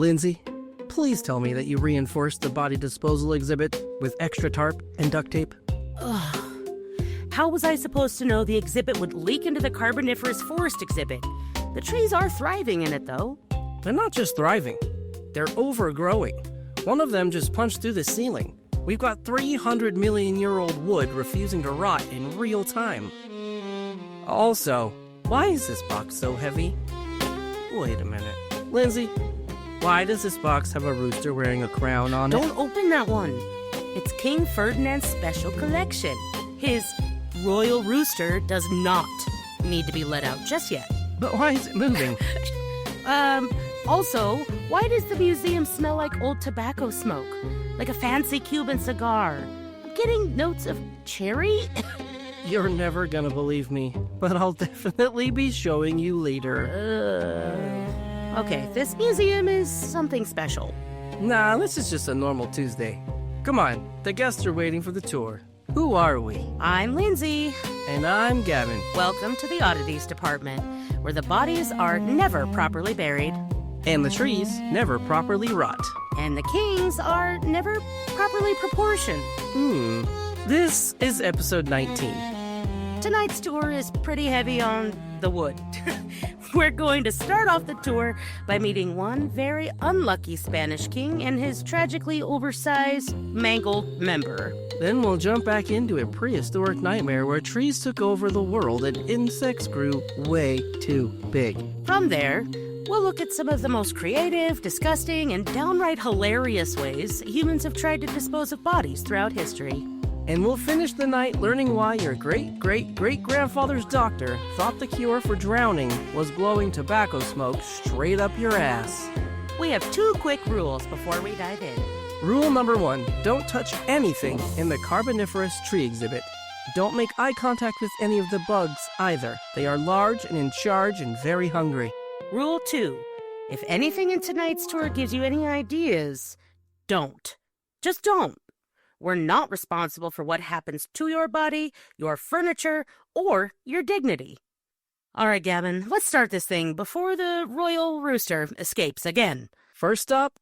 Lindsay, please tell me that you reinforced the body disposal exhibit with extra tarp and duct tape. Ugh. How was I supposed to know the exhibit would leak into the Carboniferous Forest exhibit? The trees are thriving in it, though. They're not just thriving. They're overgrowing. One of them just punched through the ceiling. We've got 300-million-year-old wood refusing to rot in real time. Also, why is this box so heavy? Wait a minute. Lindsay, why does this box have a rooster wearing a crown on it? Don't open that one. It's King Ferdinand's special collection. His royal rooster does not need to be let out just yet. But why is it moving? Also, why does the museum smell like old tobacco smoke? Like a fancy Cuban cigar? I'm getting notes of cherry. You're never gonna believe me, but I'll definitely be showing you later. Okay, this museum is something special. Nah, this is just a normal Tuesday. Come on, the guests are waiting for the tour. Who are we? I'm Lindsay. And I'm Gavin. Welcome to the Oddities Department, where the bodies are never properly buried. And the trees never properly rot. And the kings are never properly proportioned. This is episode 19. Tonight's tour is pretty heavy on the wood. We're going to start off the tour by meeting one very unlucky Spanish king and his tragically oversized, mangled member. Then we'll jump back into a prehistoric nightmare where trees took over the world and insects grew way too big. From there, we'll look at some of the most creative, disgusting, and downright hilarious ways humans have tried to dispose of bodies throughout history. And we'll finish the night learning why your great-great-great-grandfather's doctor thought the cure for drowning was blowing tobacco smoke straight up your ass. We have 2 quick rules before we dive in. Rule number 1, don't touch anything in the Carboniferous tree exhibit. Don't make eye contact with any of the bugs either. They are large and in charge and very hungry. Rule 2, if anything in tonight's tour gives you any ideas, don't. Just don't. We're not responsible for what happens to your body, your furniture, or your dignity. All right, Gavin, let's start this thing before the royal rooster escapes again. First up,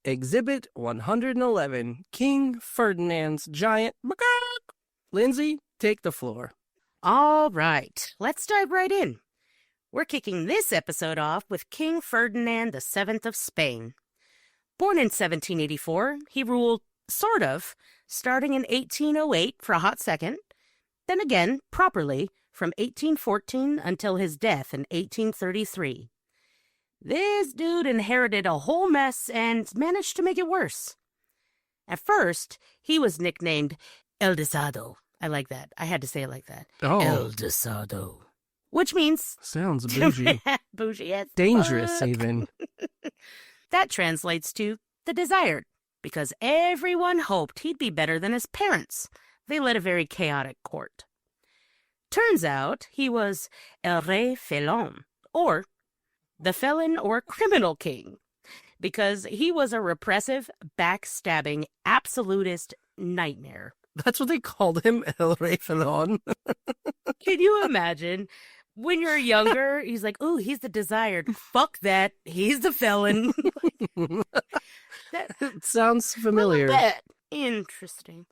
Exhibit 111, King Ferdinand's giant macaque. Lindsay, take the floor. All right, let's dive right in. We're kicking this episode off with King Ferdinand VII of Spain. Born in 1784, he ruled, sort of, starting in 1808 for a hot second, then again, properly, from 1814 until his death in 1833. This dude inherited a whole mess and managed to make it worse. At first, he was nicknamed El Desado. I like that. I had to say it like that. Oh. El Desado. Which means... Sounds bougie. Bougie as Dangerous, fuck. even. That translates to the desired, because everyone hoped he'd be better than his parents. They led a very chaotic court. Turns out he was El Rey Felon, or the felon or criminal king, because he was a repressive, backstabbing, absolutist nightmare. That's what they called him, El Rey Felon. Can you imagine? When you're younger, he's like, ooh, he's the desired. Fuck that. He's the felon. It sounds familiar. Interesting.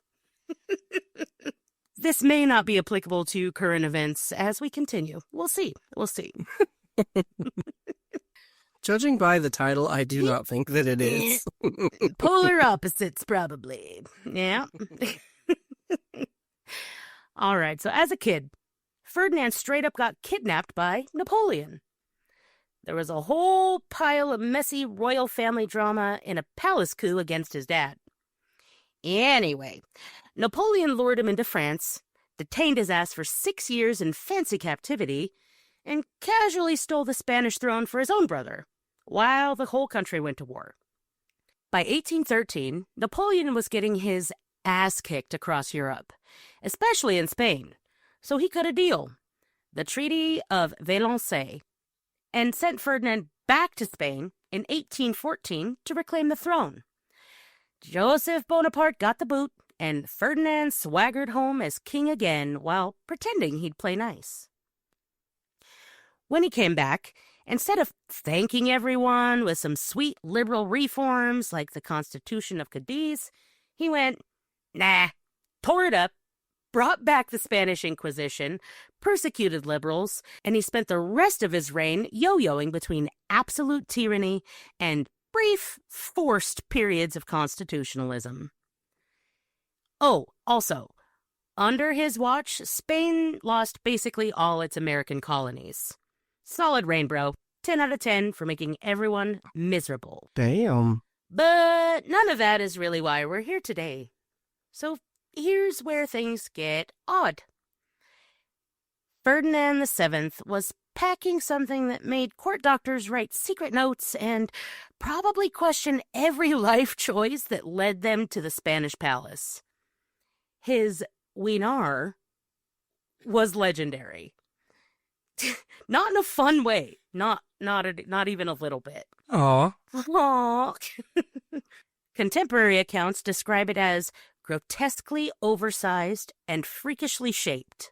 This may not be applicable to current events as we continue. We'll see. Judging by the title, I do not think that it is. Polar opposites, probably. Yeah. All right, so as a kid, Ferdinand straight up got kidnapped by Napoleon. There was a whole pile of messy royal family drama in a palace coup against his dad. Anyway, Napoleon lured him into France, detained his ass for 6 years in fancy captivity, and casually stole the Spanish throne for his own brother, while the whole country went to war. By 1813, Napoleon was getting his ass kicked across Europe, especially in Spain, so he cut a deal, the Treaty of Valenciennes, and sent Ferdinand back to Spain in 1814 to reclaim the throne. Joseph Bonaparte got the boot, and Ferdinand swaggered home as king again while pretending he'd play nice. When he came back, Instead of thanking everyone with some sweet liberal reforms like the Constitution of Cadiz, he went, nah, tore it up, brought back the Spanish Inquisition, persecuted liberals, and he spent the rest of his reign yo-yoing between absolute tyranny and brief, forced periods of constitutionalism. Oh, also, under his watch, Spain lost basically all its American colonies. Solid reign, bro. 10 out of 10 for making everyone miserable. Damn. But none of that is really why we're here today. So here's where things get odd. Ferdinand VII was packing something that made court doctors write secret notes and probably question every life choice that led them to the Spanish palace. His wiener was legendary. Not in a fun way. Not even a little bit. Aw. Aww. Contemporary accounts describe it as grotesquely oversized and freakishly shaped.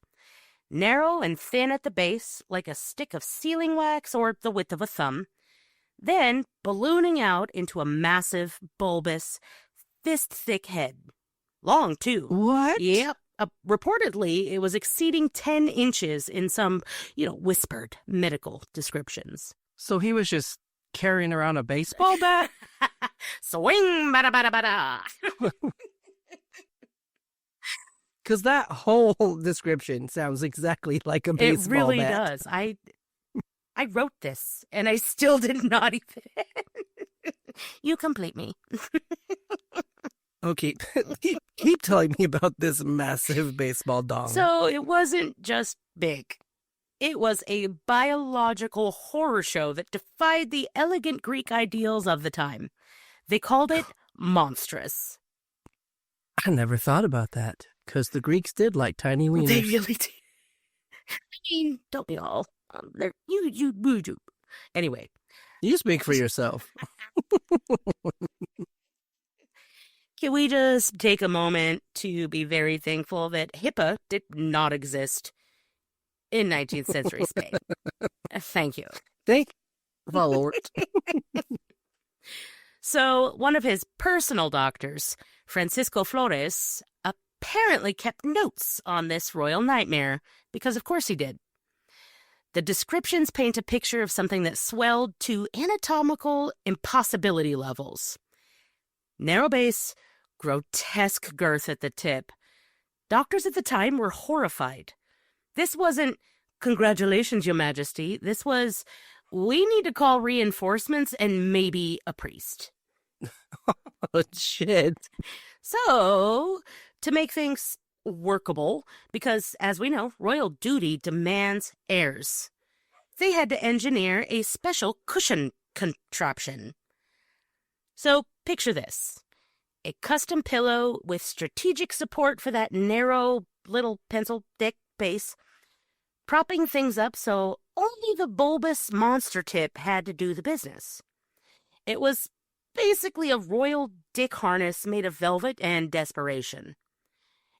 Narrow and thin at the base, like a stick of sealing wax or the width of a thumb, then ballooning out into a massive, bulbous, fist-thick head. Long, too. What? Yep. Reportedly, it was exceeding 10 inches in some, whispered medical descriptions. So he was just carrying around a baseball bat? Swing, bada, bada, bada. Because that whole description sounds exactly like a baseball bat. It really does. I wrote this, and I still did not even. You complete me. Okay, keep telling me about this massive baseball dong. So it wasn't just big. It was a biological horror show that defied the elegant Greek ideals of the time. They called it monstrous. I never thought about that, because the Greeks did like tiny wieners. They really did. I mean, don't we all? You. Anyway. You speak for yourself. Can we just take a moment to be very thankful that HIPAA did not exist in 19th century Spain? Thank you. Thank the Lord. So, one of his personal doctors, Francisco Flores, apparently kept notes on this royal nightmare, because of course he did. The descriptions paint a picture of something that swelled to anatomical impossibility levels. Narrow base, grotesque girth at the tip. Doctors at the time were horrified. This wasn't, "Congratulations, Your Majesty." This was, "We need to call reinforcements and maybe a priest." Oh, shit. So, to make things workable, because, as we know, royal duty demands heirs, they had to engineer a special cushion contraption. So, picture this. A custom pillow with strategic support for that narrow little pencil-thick base, propping things up so only the bulbous monster tip had to do the business. It was basically a royal dick harness made of velvet and desperation.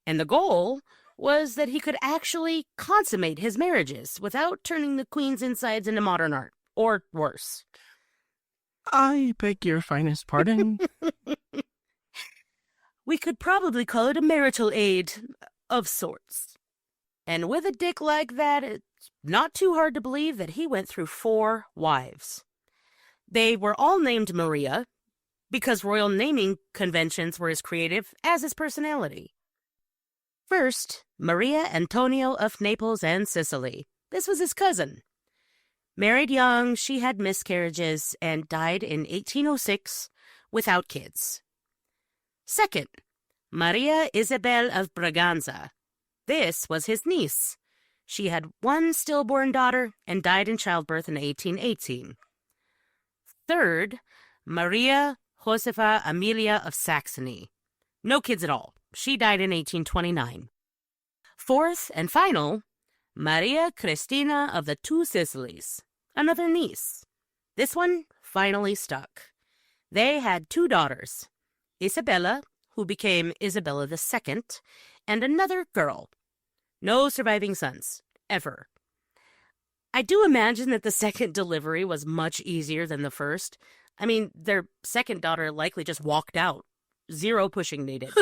And the goal was that he could actually consummate his marriages without turning the queen's insides into modern art, or worse. I beg your finest pardon. We could probably call it a marital aid of sorts. And with a dick like that, it's not too hard to believe that he went through 4 wives. They were all named Maria, because royal naming conventions were as creative as his personality. First, Maria Antonio of Naples and Sicily. This was his cousin. Married young, she had miscarriages and died in 1806 without kids. Second, Maria Isabel of Braganza. This was his niece. She had 1 stillborn daughter and died in childbirth in 1818. Third, Maria Josefa Amelia of Saxony. No kids at all. She died in 1829. Fourth and final, Maria Cristina of the 2 Sicilies. Another niece. This one finally stuck. They had 2 daughters, Isabella, who became Isabella II, and another girl. No surviving sons, ever. I do imagine that the second delivery was much easier than the first. I mean, their second daughter likely just walked out. Zero pushing needed.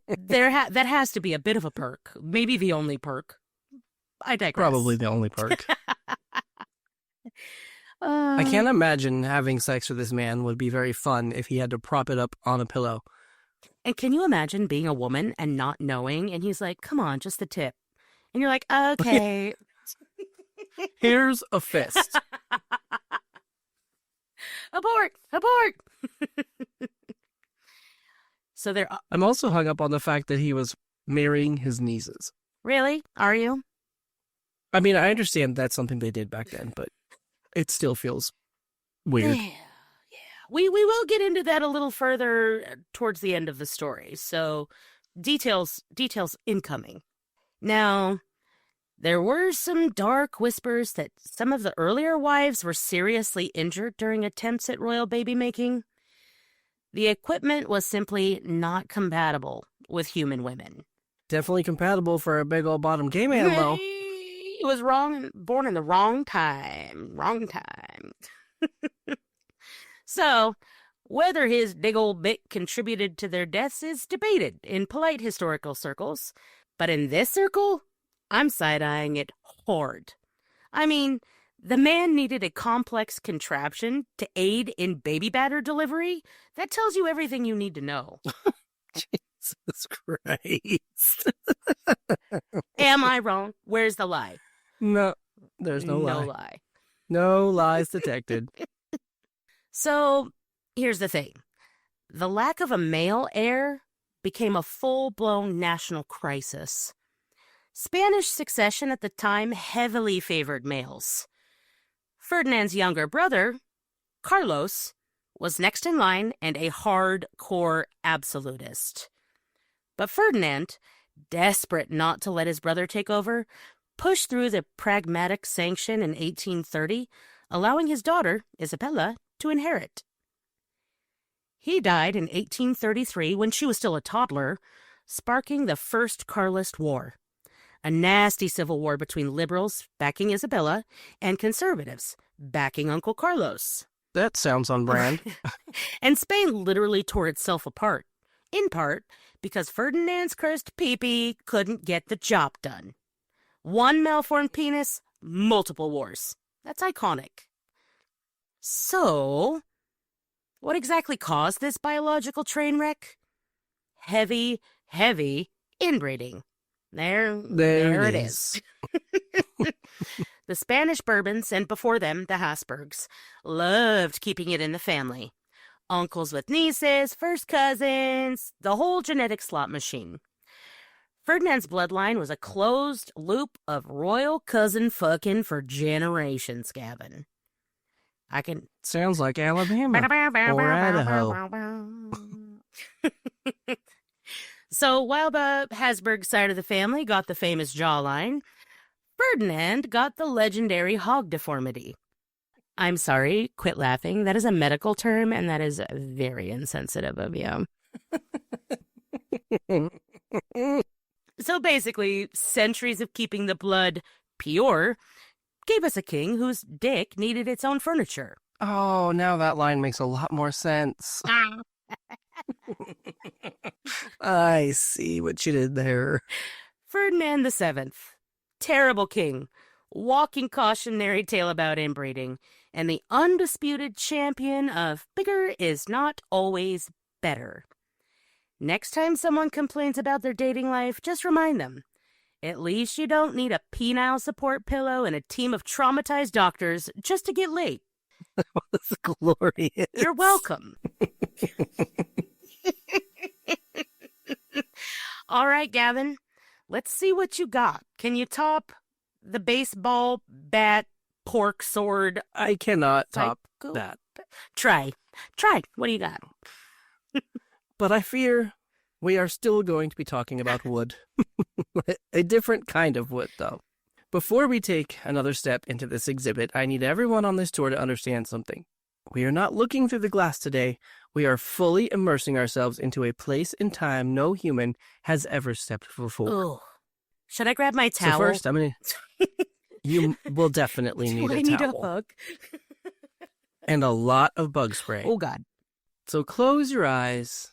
That has to be a bit of a perk. Maybe the only perk. I digress. Probably the only perk. I can't imagine having sex with this man would be very fun if he had to prop it up on a pillow. And can you imagine being a woman and not knowing? And he's like, come on, just the tip. And you're like, okay. Here's a fist. Abort! Abort! So they're... I'm also hung up on the fact that he was marrying his nieces. Really? Are you? I mean, I understand that's something they did back then, but it still feels weird. Yeah. We will get into that a little further towards the end of the story. So details incoming. Now, there were some dark whispers that some of the earlier wives were seriously injured during attempts at royal baby making. The equipment was simply not compatible with human women. Definitely compatible for a big old bottom gay man, though. He was born in the wrong time. Wrong time. So, whether his big old bit contributed to their deaths is debated in polite historical circles. But in this circle, I'm side-eyeing it hard. I mean, the man needed a complex contraption to aid in baby batter delivery. That tells you everything you need to know. Jesus Christ. Am I wrong? Where's the lie? No, there's no lie. No lie. No lies detected. So, here's the thing. The lack of a male heir became a full-blown national crisis. Spanish succession at the time heavily favored males. Ferdinand's younger brother, Carlos, was next in line and a hardcore absolutist. But Ferdinand, desperate not to let his brother take over, pushed through the pragmatic sanction in 1830, allowing his daughter, Isabella, to inherit. He died in 1833 when she was still a toddler, sparking the First Carlist War, a nasty civil war between liberals backing Isabella and conservatives backing Uncle Carlos. That sounds on brand. And Spain literally tore itself apart, in part because Ferdinand's cursed pee-pee couldn't get the job done. One malformed penis, multiple wars. That's iconic. So, what exactly caused this biological train wreck? Heavy inbreeding. There it is. The Spanish Bourbons, and before them, the Habsburgs, loved keeping it in the family. Uncles with nieces, first cousins, the whole genetic slot machine. Ferdinand's bloodline was a closed loop of royal cousin fucking for generations, Gavin. Sounds like Alabama or Idaho. So while the Habsburg side of the family got the famous jawline, Ferdinand got the legendary hog deformity. I'm sorry, quit laughing. That is a medical term, and that is very insensitive of you. So basically, centuries of keeping the blood pure gave us a king whose dick needed its own furniture. Oh, now that line makes a lot more sense. I see what you did there. Ferdinand VII, terrible king, walking cautionary tale about inbreeding, and the undisputed champion of bigger is not always better. Next time someone complains about their dating life, just remind them, at least you don't need a penile support pillow and a team of traumatized doctors just to get laid. That's glorious. You're welcome. All right, Gavin, let's see what you got. Can you top the baseball bat pork sword? I cannot top that. Try. What do you got? But I fear we are still going to be talking about wood. A different kind of wood, though. Before we take another step into this exhibit, I need everyone on this tour to understand something. We are not looking through the glass today. We are fully immersing ourselves into a place in time no human has ever stepped before. Ooh. Should I grab my towel? So first, I'm going to... You will definitely need a need a towel. hug? And a lot of bug spray. Oh, God. So close your eyes.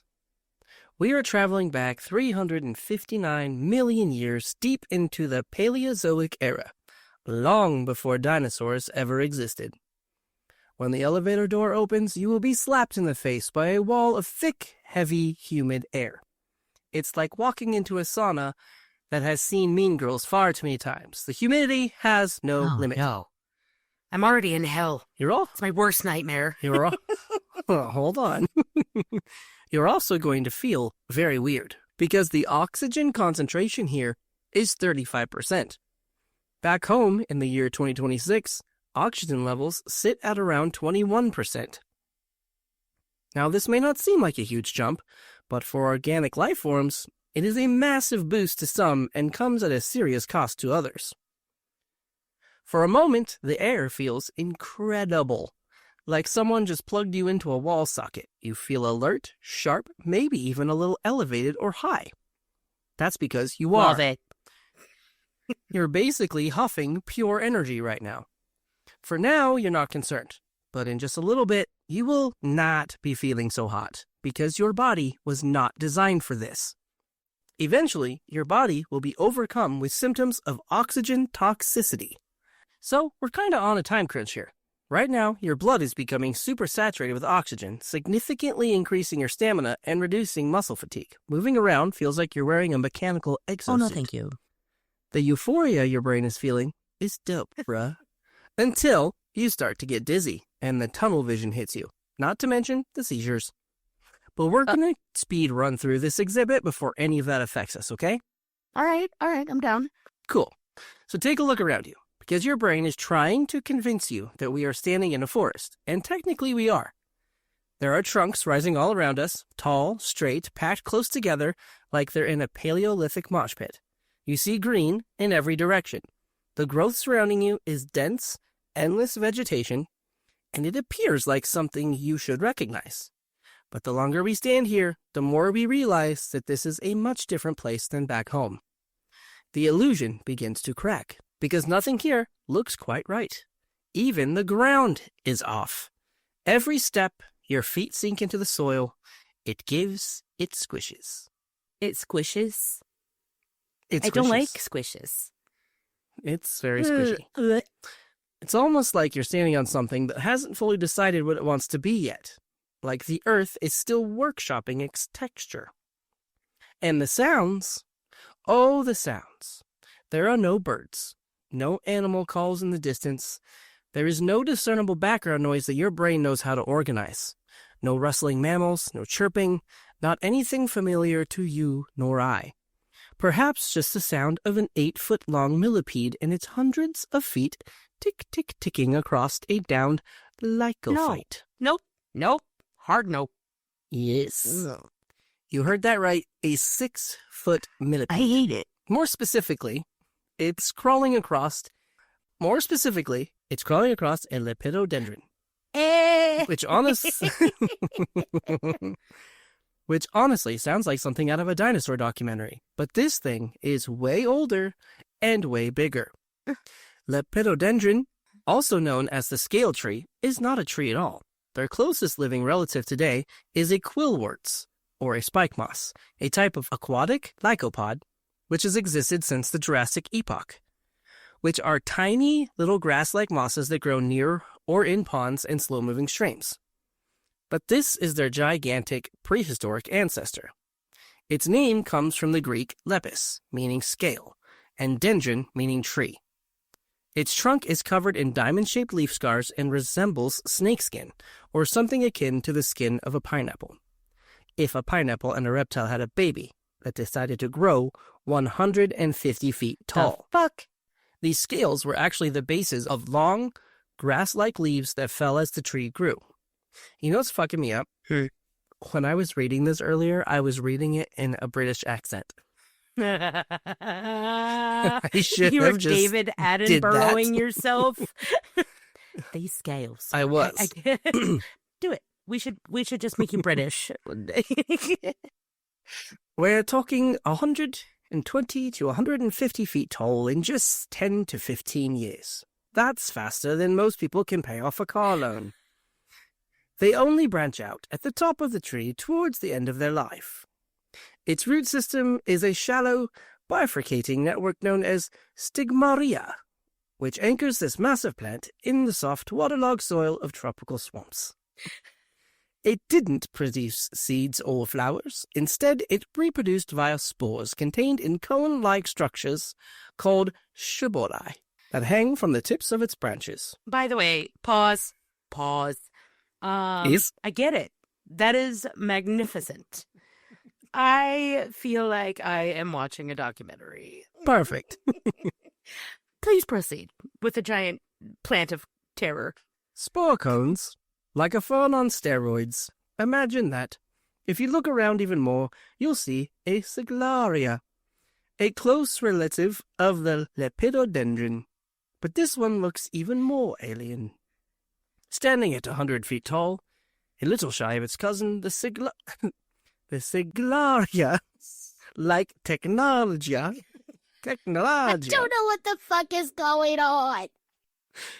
We are traveling back 359 million years deep into the Paleozoic era, long before dinosaurs ever existed. When the elevator door opens, you will be slapped in the face by a wall of thick, heavy, humid air. It's like walking into a sauna that has seen Mean Girls far too many times. The humidity has no limit. No. I'm already in hell. You're all... It's my worst nightmare. You're all... Oh, hold on. You're also going to feel very weird, because the oxygen concentration here is 35%. Back home in the year 2026, oxygen levels sit at around 21%. Now, this may not seem like a huge jump, but for organic life forms, it is a massive boost to some and comes at a serious cost to others. For a moment, the air feels incredible, like someone just plugged you into a wall socket. You feel alert, sharp, maybe even a little elevated or high. That's because you are. Love it. You're basically huffing pure energy right now. For now, you're not concerned, but in just a little bit, you will not be feeling so hot, because your body was not designed for this. Eventually, your body will be overcome with symptoms of oxygen toxicity. So, we're kind of on a time crunch here. Right now, your blood is becoming super saturated with oxygen, significantly increasing your stamina and reducing muscle fatigue. Moving around feels like you're wearing a mechanical exosuit. Oh, no, thank you. The euphoria your brain is feeling is dope, bruh. Until you start to get dizzy and the tunnel vision hits you, not to mention the seizures. But we're going to speed run through this exhibit before any of that affects us, okay? All right, I'm down. Cool. So take a look around you, because your brain is trying to convince you that we are standing in a forest, and technically we are. There are trunks rising all around us, tall, straight, packed close together like they're in a Paleolithic mosh pit. You see green in every direction. The growth surrounding you is dense, endless vegetation, and it appears like something you should recognize. But the longer we stand here, the more we realize that this is a much different place than back home. The illusion begins to crack, because nothing here looks quite right. Even the ground is off. Every step, your feet sink into the soil. It gives, it squishes. It squishes? It squishes. I don't like squishes. It's very squishy. It's almost like you're standing on something that hasn't fully decided what it wants to be yet. Like the earth is still workshopping its texture. And the sounds, oh, the sounds. There are no birds, no animal calls in the distance. There is no discernible background noise that your brain knows how to organize. No rustling mammals, no chirping, not anything familiar to you nor I. Perhaps just the sound of an 8-foot-long millipede and its hundreds of feet tick-tick-ticking across a downed lycophyte. Nope. Hard nope. Yes. You heard that right. A 6-foot millipede. I hate it. More specifically, it's crawling across a lepidodendron. Which honestly sounds like something out of a dinosaur documentary. But this thing is way older and way bigger. Lepidodendron, also known as the scale tree, is not a tree at all. Their closest living relative today is a quillworts, or a spike moss, a type of aquatic lycopod, which has existed since the Jurassic epoch, which are tiny little grass-like mosses that grow near or in ponds and slow-moving streams. But this is their gigantic prehistoric ancestor. Its name comes from the Greek lepis, meaning scale, and dendron, meaning tree. Its trunk is covered in diamond-shaped leaf scars and resembles snakeskin, or something akin to the skin of a pineapple. If a pineapple and a reptile had a baby that decided to grow 150 feet tall. The fuck? These scales were actually the bases of long, grass-like leaves that fell as the tree grew. You know what's fucking me up? When I was reading this earlier, I was reading it in a British accent. I should you have were just David Attenboroughing yourself. These scales. I was. Do it. We should just make you British one day. We're talking 100 and 20 to 150 feet tall in just 10 to 15 years. That's faster than most people can pay off a car loan. They only branch out at the top of the tree towards the end of their life. Its root system is a shallow, bifurcating network known as stigmaria, which anchors this massive plant in the soft, waterlogged soil of tropical swamps. It didn't produce seeds or flowers. Instead, it reproduced via spores contained in cone-like structures called shibori that hang from the tips of its branches. By the way, pause. Yes? I get it. That is magnificent. I feel like I am watching a documentary. Perfect. Please proceed with the giant plant of terror. Spore cones, like a fern on steroids. Imagine that. If you look around even more, you'll see a siglaria, a close relative of the lepidodendron. But this one looks even more alien. Standing at 100 feet tall, a little shy of its cousin, the siglaria, like technologia. I don't know what the fuck is going on.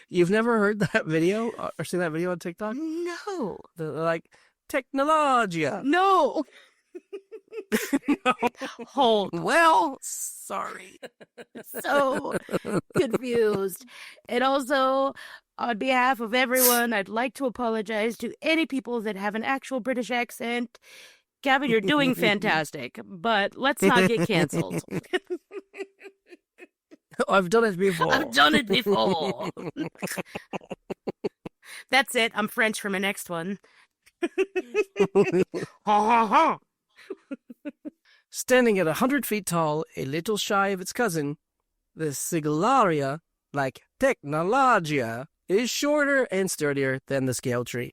You've never heard that video or seen that video on TikTok? No. Like, technologia. No. No. Hold. Well, sorry. So confused. And also, on behalf of everyone, I'd like to apologize to any people that have an actual British accent. Gavin, you're doing fantastic, but let's not get canceled. I've done it before. That's it. I'm French for my next one. Standing at 100 feet tall, a little shy of its cousin, the siglaria, like technologia, is shorter and sturdier than the scale tree.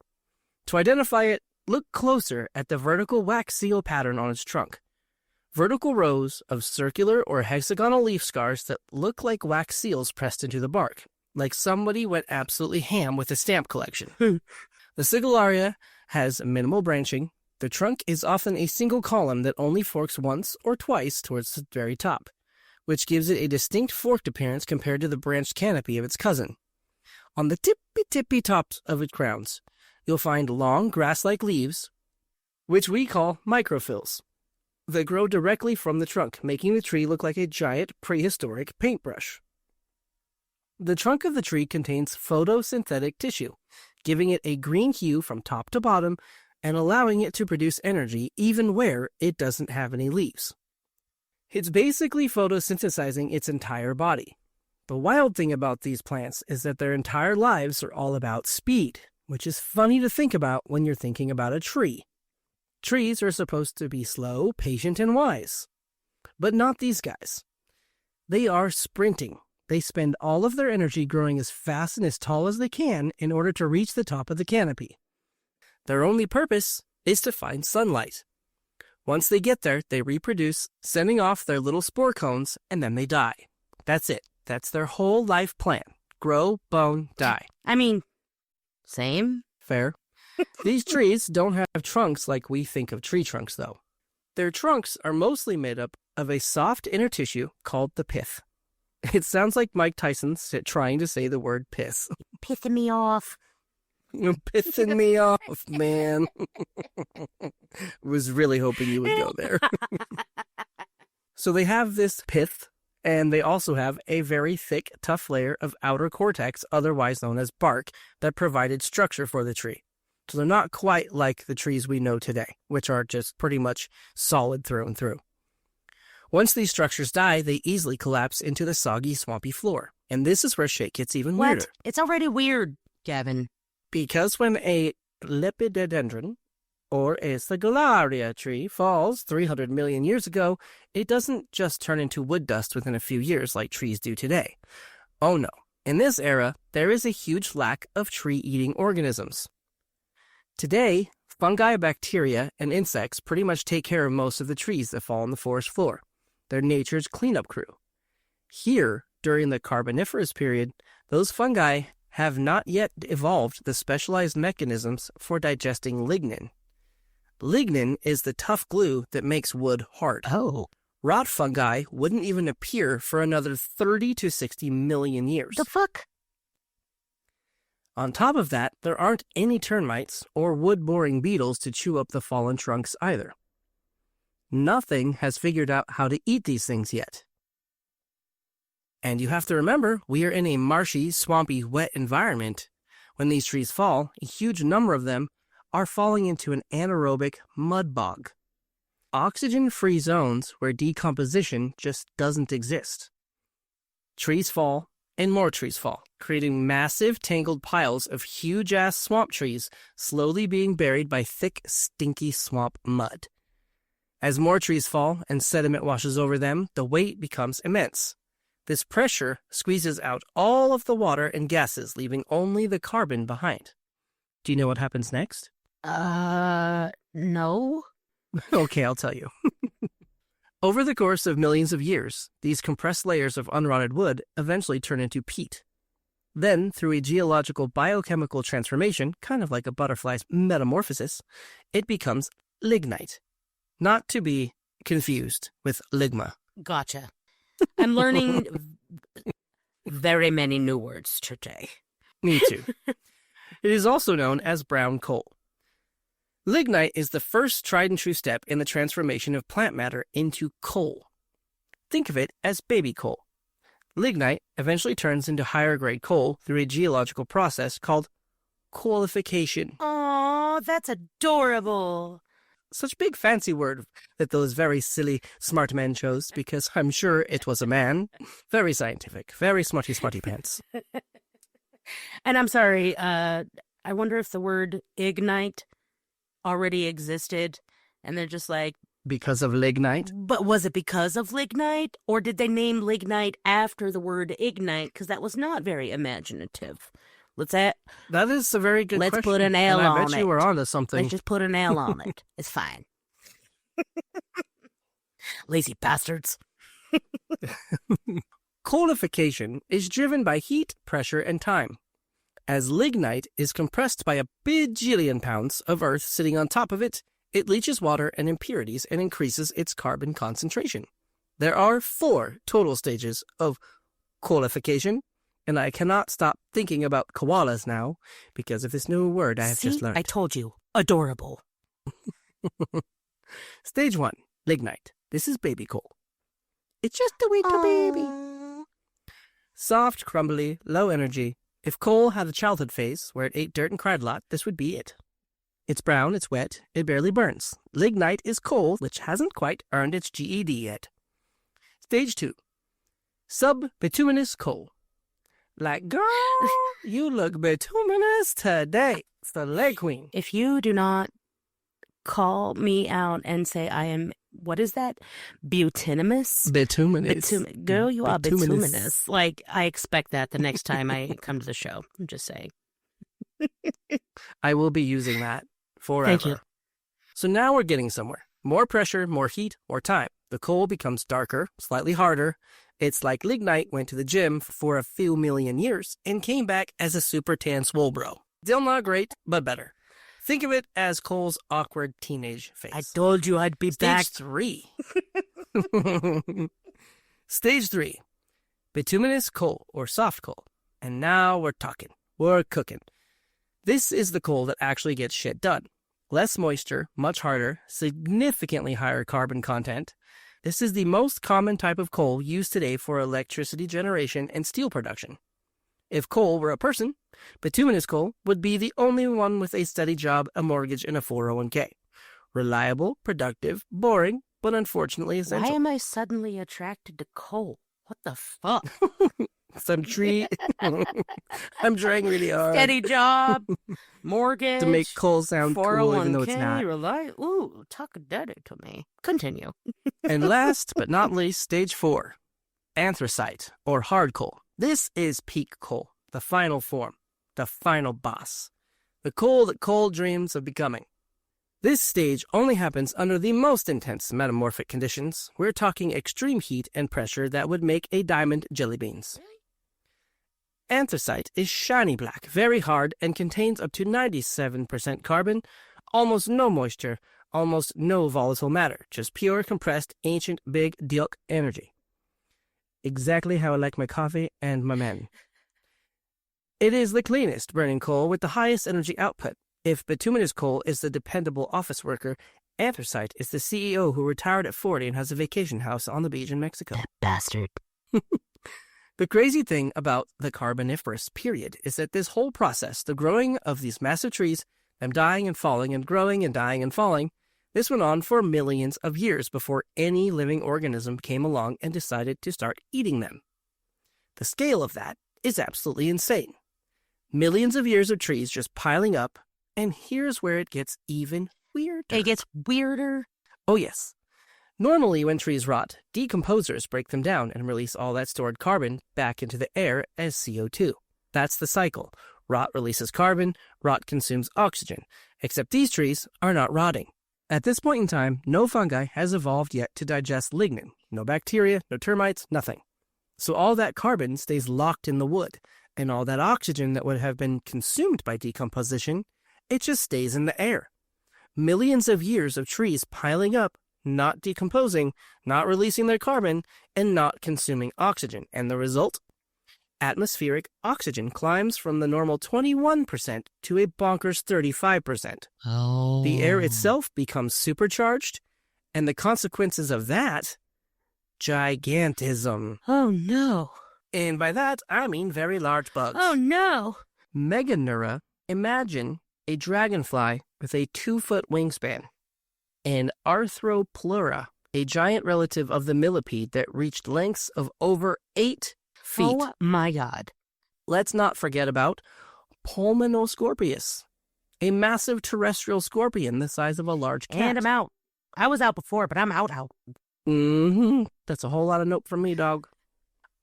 To identify it, look closer at the vertical wax seal pattern on its trunk. Vertical rows of circular or hexagonal leaf scars that look like wax seals pressed into the bark, like somebody went absolutely ham with a stamp collection. The siglaria has minimal branching. The trunk is often a single column that only forks once or twice towards the very top, which gives it a distinct forked appearance compared to the branched canopy of its cousin. On the tippy tops of its crowns, you'll find long grass-like leaves, which we call microphyls. They grow directly from the trunk, making the tree look like a giant prehistoric paintbrush. The trunk of the tree contains photosynthetic tissue, giving it a green hue from top to bottom and allowing it to produce energy even where it doesn't have any leaves. It's basically photosynthesizing its entire body. The wild thing about these plants is that their entire lives are all about speed, which is funny to think about when you're thinking about a tree. Trees are supposed to be slow, patient, and wise. But not these guys. They are sprinting. They spend all of their energy growing as fast and as tall as they can in order to reach the top of the canopy. Their only purpose is to find sunlight. Once they get there, they reproduce, sending off their little spore cones, and then they die. That's it. That's their whole life plan. Grow, bone, die. I mean, same. Fair. These trees don't have trunks like we think of tree trunks, though. Their trunks are mostly made up of a soft inner tissue called the pith. It sounds like Mike Tyson trying to say the word piss. Pissing me off. You're pissing me off, man. Was really hoping you would go there. So they have this pith, and they also have a very thick, tough layer of outer cortex, otherwise known as bark, that provided structure for the tree. So they're not quite like the trees we know today, which are just pretty much solid through and through. Once these structures die, they easily collapse into the soggy, swampy floor. And this is where shit gets even weirder. It's already weird, Gavin. Because when a lepidodendron, or a siglaria tree, falls 300 million years ago, it doesn't just turn into wood dust within a few years like trees do today. Oh no. In this era, there is a huge lack of tree-eating organisms. Today, fungi, bacteria, and insects pretty much take care of most of the trees that fall on the forest floor. They're nature's cleanup crew. Here, during the Carboniferous Period, those fungi have not yet evolved the specialized mechanisms for digesting lignin. Lignin is the tough glue that makes wood hard. Oh. Rot fungi wouldn't even appear for another 30 to 60 million years. The fuck? On top of that, there aren't any termites or wood-boring beetles to chew up the fallen trunks either. Nothing has figured out how to eat these things yet. And you have to remember, we are in a marshy, swampy, wet environment. When these trees fall, a huge number of them are falling into an anaerobic mud bog. Oxygen-free zones where decomposition just doesn't exist. Trees fall, and more trees fall, creating massive tangled piles of huge-ass swamp trees slowly being buried by thick, stinky swamp mud. As more trees fall and sediment washes over them, the weight becomes immense. This pressure squeezes out all of the water and gases, leaving only the carbon behind. Do you know what happens next? No. Okay, I'll tell you. Over the course of millions of years, these compressed layers of unrotted wood eventually turn into peat. Then, through a geological biochemical transformation, kind of like a butterfly's metamorphosis, it becomes lignite. Not to be confused with ligma. Gotcha. I'm learning very many new words today. Me too. It is also known as brown coal. Lignite is the first tried and true step in the transformation of plant matter into coal. Think of it as baby coal. Lignite eventually turns into higher grade coal through a geological process called qualification. Aw, that's adorable. Such big fancy word that those very silly smart men chose, because I'm sure it was a man. Very scientific, very smarty pants. And I'm sorry, I wonder if the word ignite already existed, and they're just like... Because of lignite? But was it because of lignite? Or did they name lignite after the word ignite? Because that was not very imaginative. That is a very good question. Let's put an L on it. I bet you were onto something. Let's just put an L on it. It's fine. Lazy bastards. Coalification is driven by heat, pressure, and time. As lignite is compressed by a bajillion pounds of earth sitting on top of it, it leaches water and impurities and increases its carbon concentration. There are 4 total stages of coalification, and I cannot stop thinking about koalas now because of this new word I have just learned. I told you. Adorable. Stage 1, lignite. This is baby coal. It's just a wee baby. Soft, crumbly, low energy. If coal had a childhood phase where it ate dirt and cried a lot, this would be it. It's brown, it's wet, it barely burns. Lignite is coal, which hasn't quite earned its GED yet. Stage 2, sub-bituminous coal. Like, girl, you look bituminous today. It's the leg queen. If you do not call me out and say I am, what is that? Bituminous? Girl, you are bituminous. Like, I expect that the next time I come to the show. I'm just saying. I will be using that forever. Thank you. So now we're getting somewhere. More pressure, more heat, more time. The coal becomes darker, slightly harder. It's like lignite went to the gym for a few million years and came back as a super tan swole bro. Still not great, but better. Think of it as coal's awkward teenage phase. I told you I'd be back. Stage 3. Stage 3. Bituminous coal or soft coal. And now we're talking. We're cooking. This is the coal that actually gets shit done. Less moisture, much harder, significantly higher carbon content. This is the most common type of coal used today for electricity generation and steel production. If coal were a person, bituminous coal would be the only one with a steady job, a mortgage, and a 401k. Reliable, productive, boring, but unfortunately essential. Why am I suddenly attracted to coal? What the fuck? Some tree. I'm trying really hard. Steady job, mortgage. To make coal sound cool even though it's not. Ooh, talk dirty to me. Continue. And last but not least, stage 4. Anthracite or hard coal. This is peak coal, the final form, the final boss. The coal that coal dreams of becoming. This stage only happens under the most intense metamorphic conditions. We're talking extreme heat and pressure that would make a diamond jelly beans. Anthracite is shiny black, very hard, and contains up to 97% carbon, almost no moisture, almost no volatile matter, just pure, compressed, ancient, big deal energy. Exactly how I like my coffee and my men. It is the cleanest burning coal with the highest energy output. If bituminous coal is the dependable office worker, anthracite is the CEO who retired at 40 and has a vacation house on the beach in Mexico. That bastard. The crazy thing about the Carboniferous period is that this whole process, the growing of these massive trees, them dying and falling and growing and dying and falling, this went on for millions of years before any living organism came along and decided to start eating them. The scale of that is absolutely insane. Millions of years of trees just piling up, and here's where it gets even weirder. It gets weirder? Oh, yes. Normally, when trees rot, decomposers break them down and release all that stored carbon back into the air as CO2. That's the cycle. Rot releases carbon, rot consumes oxygen. Except these trees are not rotting. At this point in time, no fungi has evolved yet to digest lignin. No bacteria, no termites, nothing. So all that carbon stays locked in the wood, and all that oxygen that would have been consumed by decomposition, it just stays in the air. Millions of years of trees piling up, not decomposing, not releasing their carbon, and not consuming oxygen. And the result? Atmospheric oxygen climbs from the normal 21% to a bonkers 35%. Oh. The air itself becomes supercharged, and the consequences of that? Gigantism. Oh, no. And by that, I mean very large bugs. Oh, no. Meganeura, imagine a dragonfly with a 2-foot wingspan. And Arthropleura, a giant relative of the millipede that reached lengths of over 8 feet. Oh, my God. Let's not forget about Pulmonoscorpius, a massive terrestrial scorpion the size of a large cat. And I'm out. I was out before, but I'm out. That's a whole lot of note from me, dog.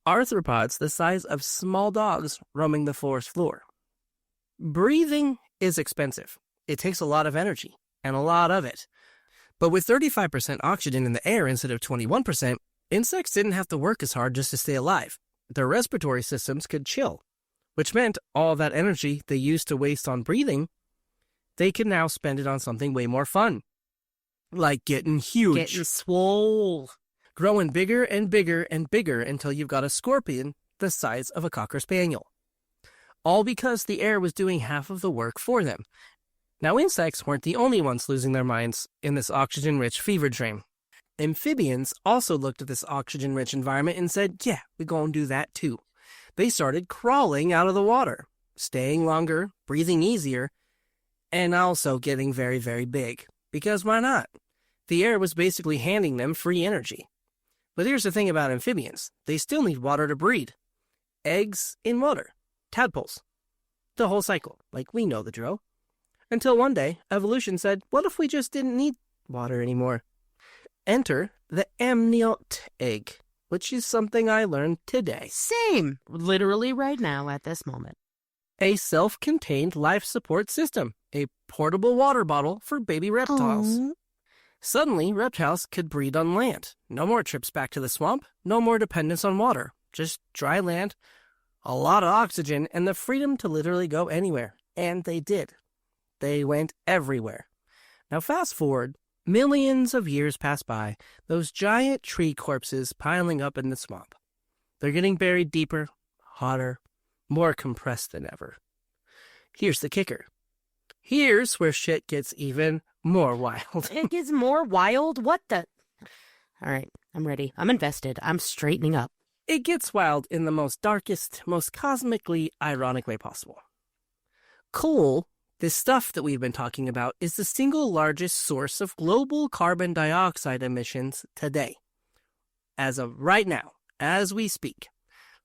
Arthropods the size of small dogs roaming the forest floor. Breathing is expensive. It takes a lot of energy, and a lot of it. But with 35% oxygen in the air instead of 21%, insects didn't have to work as hard just to stay alive. Their respiratory systems could chill, which meant all that energy they used to waste on breathing, they could now spend it on something way more fun. Like getting huge. Getting swole. Growing bigger and bigger and bigger until you've got a scorpion the size of a Cocker Spaniel. All because the air was doing half of the work for them. Now, insects weren't the only ones losing their minds in this oxygen-rich fever dream. Amphibians also looked at this oxygen-rich environment and said, yeah, we're going to do that too. They started crawling out of the water, staying longer, breathing easier, and also getting very, very big. Because why not? The air was basically handing them free energy. But here's the thing about amphibians. They still need water to breed. Eggs in water. Tadpoles. The whole cycle. Like, we know the drill. Until one day, evolution said, what if we just didn't need water anymore? Enter the amniote egg, which is something I learned today. Same. Literally right now at this moment. A self-contained life support system. A portable water bottle for baby reptiles. Aww. Suddenly, reptiles could breed on land. No more trips back to the swamp. No more dependence on water. Just dry land, a lot of oxygen, and the freedom to literally go anywhere. And they did. They went everywhere. Now fast forward, millions of years pass by, those giant tree corpses piling up in the swamp. They're getting buried deeper, hotter, more compressed than ever. Here's the kicker. Here's where shit gets even more wild. It gets more wild? What the? All right, I'm ready. I'm invested. I'm straightening up. It gets wild in the most darkest, most cosmically ironic way possible. Coal, this stuff that we've been talking about, is the single largest source of global carbon dioxide emissions today. As of right now, as we speak.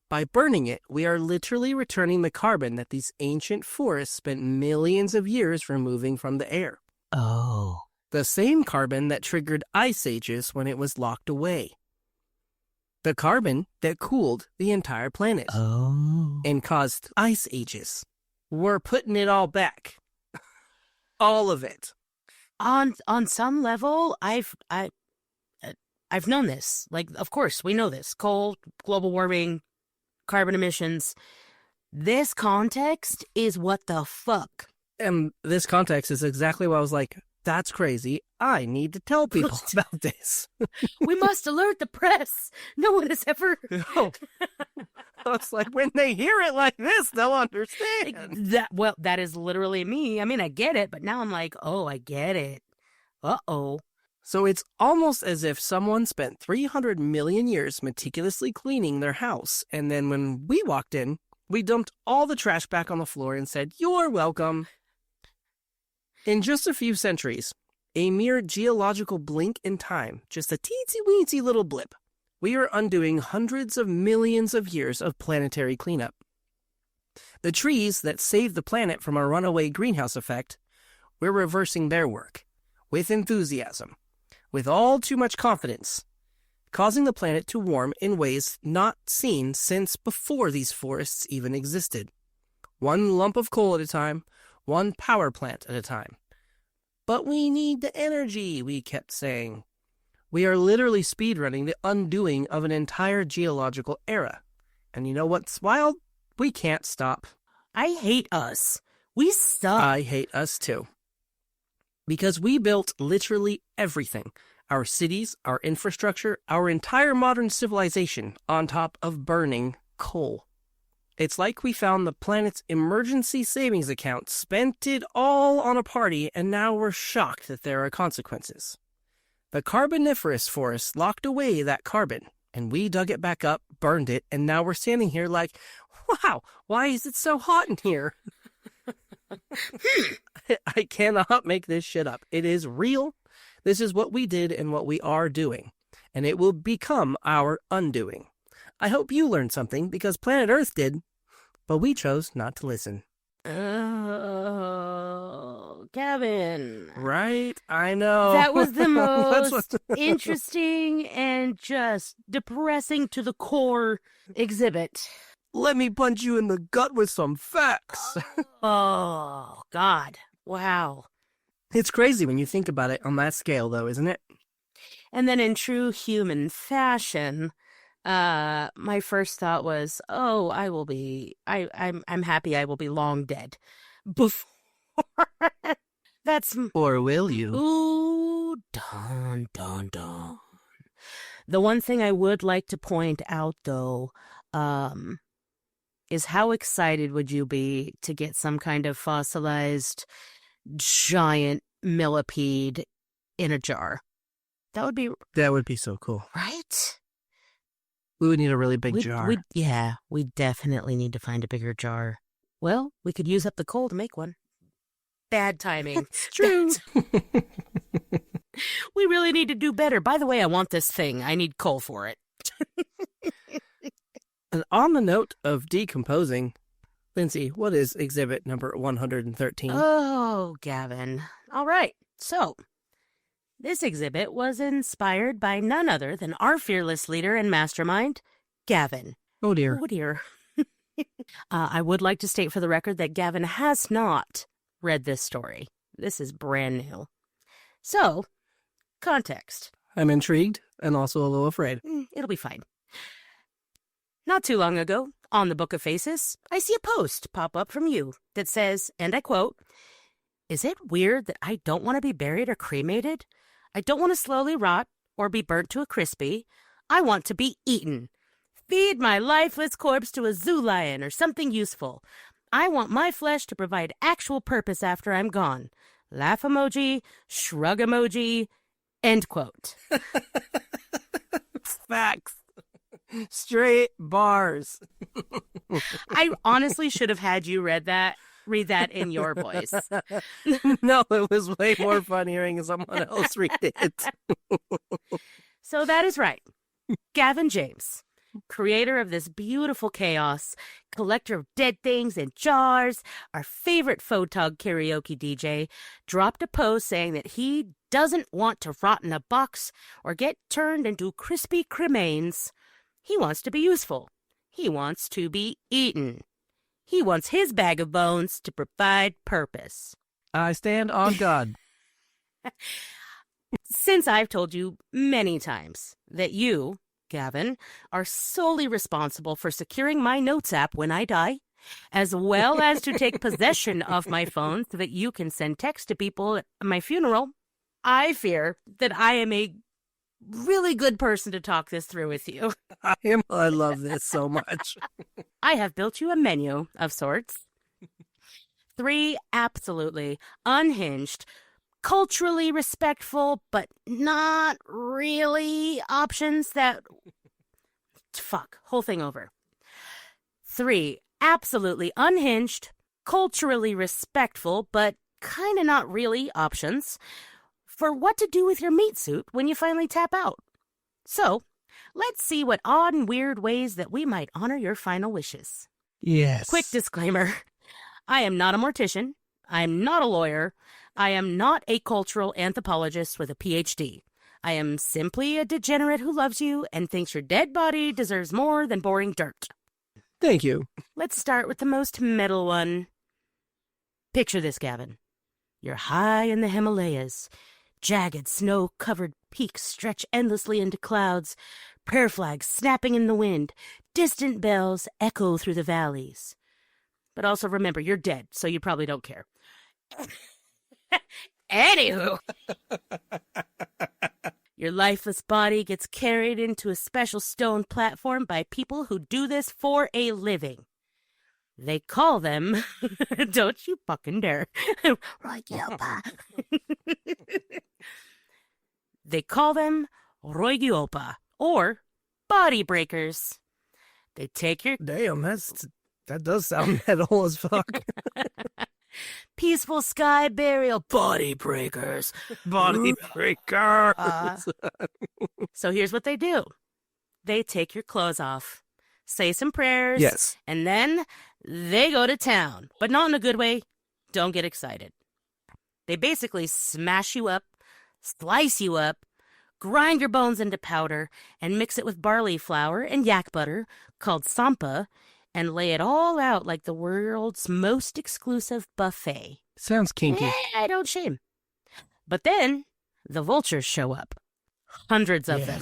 By burning it, we are literally returning the carbon that these ancient forests spent millions of years removing from the air. Oh. The same carbon that triggered ice ages when it was locked away. The carbon that cooled the entire planet. Oh. And caused ice ages. We're putting it all back. All of it. On some level, I've known this. Like, of course, we know this. Coal, global warming, carbon emissions. This context is what the fuck. And this context is exactly what I was like, that's crazy. I need to tell people about this. We must alert the press. No one has ever... Oh. It's like when they hear it like this, they'll understand. That is literally me. I mean, I get it, but now I'm like, oh, I get it. Uh-oh. So it's almost as if someone spent 300 million years meticulously cleaning their house, and then when we walked in, we dumped all the trash back on the floor and said, "You're welcome." In just a few centuries, a mere geological blink in time, just a teensy-weensy little blip, we are undoing hundreds of millions of years of planetary cleanup. The trees that saved the planet from a runaway greenhouse effect, we're reversing their work, with enthusiasm, with all too much confidence, causing the planet to warm in ways not seen since before these forests even existed. One lump of coal at a time, one power plant at a time. But we need the energy, we kept saying. We are literally speedrunning the undoing of an entire geological era. And you know what's wild? We can't stop. I hate us. We suck. I hate us too. Because we built literally everything. Our cities, our infrastructure, our entire modern civilization on top of burning coal. It's like we found the planet's emergency savings account, spent it all on a party, and now we're shocked that there are consequences. The Carboniferous forest locked away that carbon, and we dug it back up, burned it, and now we're standing here like, wow, why is it so hot in here? I cannot make this shit up. It is real. This is what we did and what we are doing, and it will become our undoing. I hope you learned something, because planet Earth did, but we chose not to listen. Oh, Gavin. Right? I know. That was the most interesting and just depressing to the core exhibit. Let me punch you in the gut with some facts. Oh, God. Wow. It's crazy when you think about it on that scale, though, isn't it? And then in true human fashion, my first thought was, oh, I'm happy I will be long dead. Before. That's... Or will you? Ooh, dun, dun, dun. The one thing I would like to point out, though, is how excited would you be to get some kind of fossilized giant millipede in a jar? That would be so cool. Right? We would need a really big jar. We definitely need to find a bigger jar. Well, we could use up the coal to make one. Bad timing. It's true. We really need to do better. By the way, I want this thing. I need coal for it. And on the note of decomposing, Lindsay, what is exhibit number 113? Oh, Gavin. All right. So, this exhibit was inspired by none other than our fearless leader and mastermind, Gavin. Oh, dear. Oh, dear. I would like to state for the record that Gavin has not read this story. This is brand new. So, context. I'm intrigued and also a little afraid. It'll be fine. Not too long ago, on the Book of Faces, I see a post pop up from you that says, and I quote, "Is it weird that I don't want to be buried or cremated? I don't want to slowly rot or be burnt to a crispy. I want to be eaten. Feed my lifeless corpse to a zoo lion or something useful. I want my flesh to provide actual purpose after I'm gone. Laugh emoji, shrug emoji, end quote." Facts. Straight bars. I honestly should have had you read that in your voice. No, it was way more fun hearing someone else read it. So that is right. Gavin James, creator of this beautiful chaos, collector of dead things in jars, our favorite photog karaoke DJ, dropped a post saying that he doesn't want to rot in a box or get turned into crispy cremains. He wants to be useful. He wants to be eaten. He wants his bag of bones to provide purpose. I stand on God. Since I've told you many times that you, Gavin, are solely responsible for securing my notes app when I die, as well as to take possession of my phone so that you can send text to people at my funeral, I fear that I am a really good person to talk this through with you. I love this so much. I have built you a menu of sorts. 3 absolutely unhinged, culturally respectful, but not really options that... Fuck, whole thing over. 3 absolutely unhinged, culturally respectful, but kind of not really options for what to do with your meat suit when you finally tap out. So, let's see what odd and weird ways that we might honor your final wishes. Yes. Quick disclaimer. I am not a mortician. I am not a lawyer. I am not a cultural anthropologist with a PhD. I am simply a degenerate who loves you and thinks your dead body deserves more than boring dirt. Thank you. Let's start with the most metal one. Picture this, Gavin. You're high in the Himalayas. Jagged, snow-covered peaks stretch endlessly into clouds. Prayer flags snapping in the wind. Distant bells echo through the valleys. But also remember, you're dead, so you probably don't care. Anywho. Your lifeless body gets carried into a special stone platform by people who do this for a living. They call them... Don't you fucking dare. Roygyopa. They call them Roygyopa, or body breakers. They take your... Damn, that does sound metal as fuck. Peaceful sky burial body breakers. Body breakers. So here's what they do. They take your clothes off, say some prayers, Yes. and then they go to town. But not in a good way. Don't get excited. They basically smash you up, slice you up, grind your bones into powder, and mix it with barley flour and yak butter, called sampa, and lay it all out like the world's most exclusive buffet. Sounds kinky. I don't shame. But then the vultures show up. Hundreds of them.